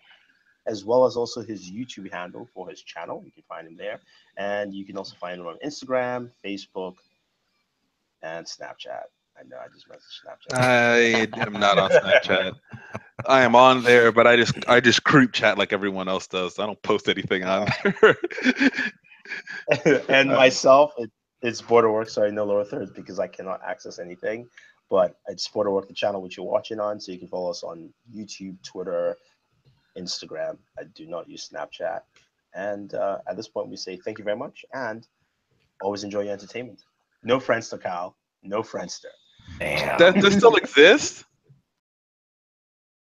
as well as also his YouTube handle for his channel. You can find him there. And you can also find him on Instagram, Facebook, and Snapchat. I know I just messaged Snapchat. I am not on Snapchat. I am on there, but I just group chat like everyone else does. I don't post anything on there. And myself, it's Borderwork. Sorry, no lower thirds because I cannot access anything. But it's Borderwork, the channel which you're watching on, so you can follow us on YouTube, Twitter, Instagram. I do not use Snapchat. And at this point, we say thank you very much and always enjoy your entertainment. No Friendster, Kyle. No Friendster. Damn. That still exists?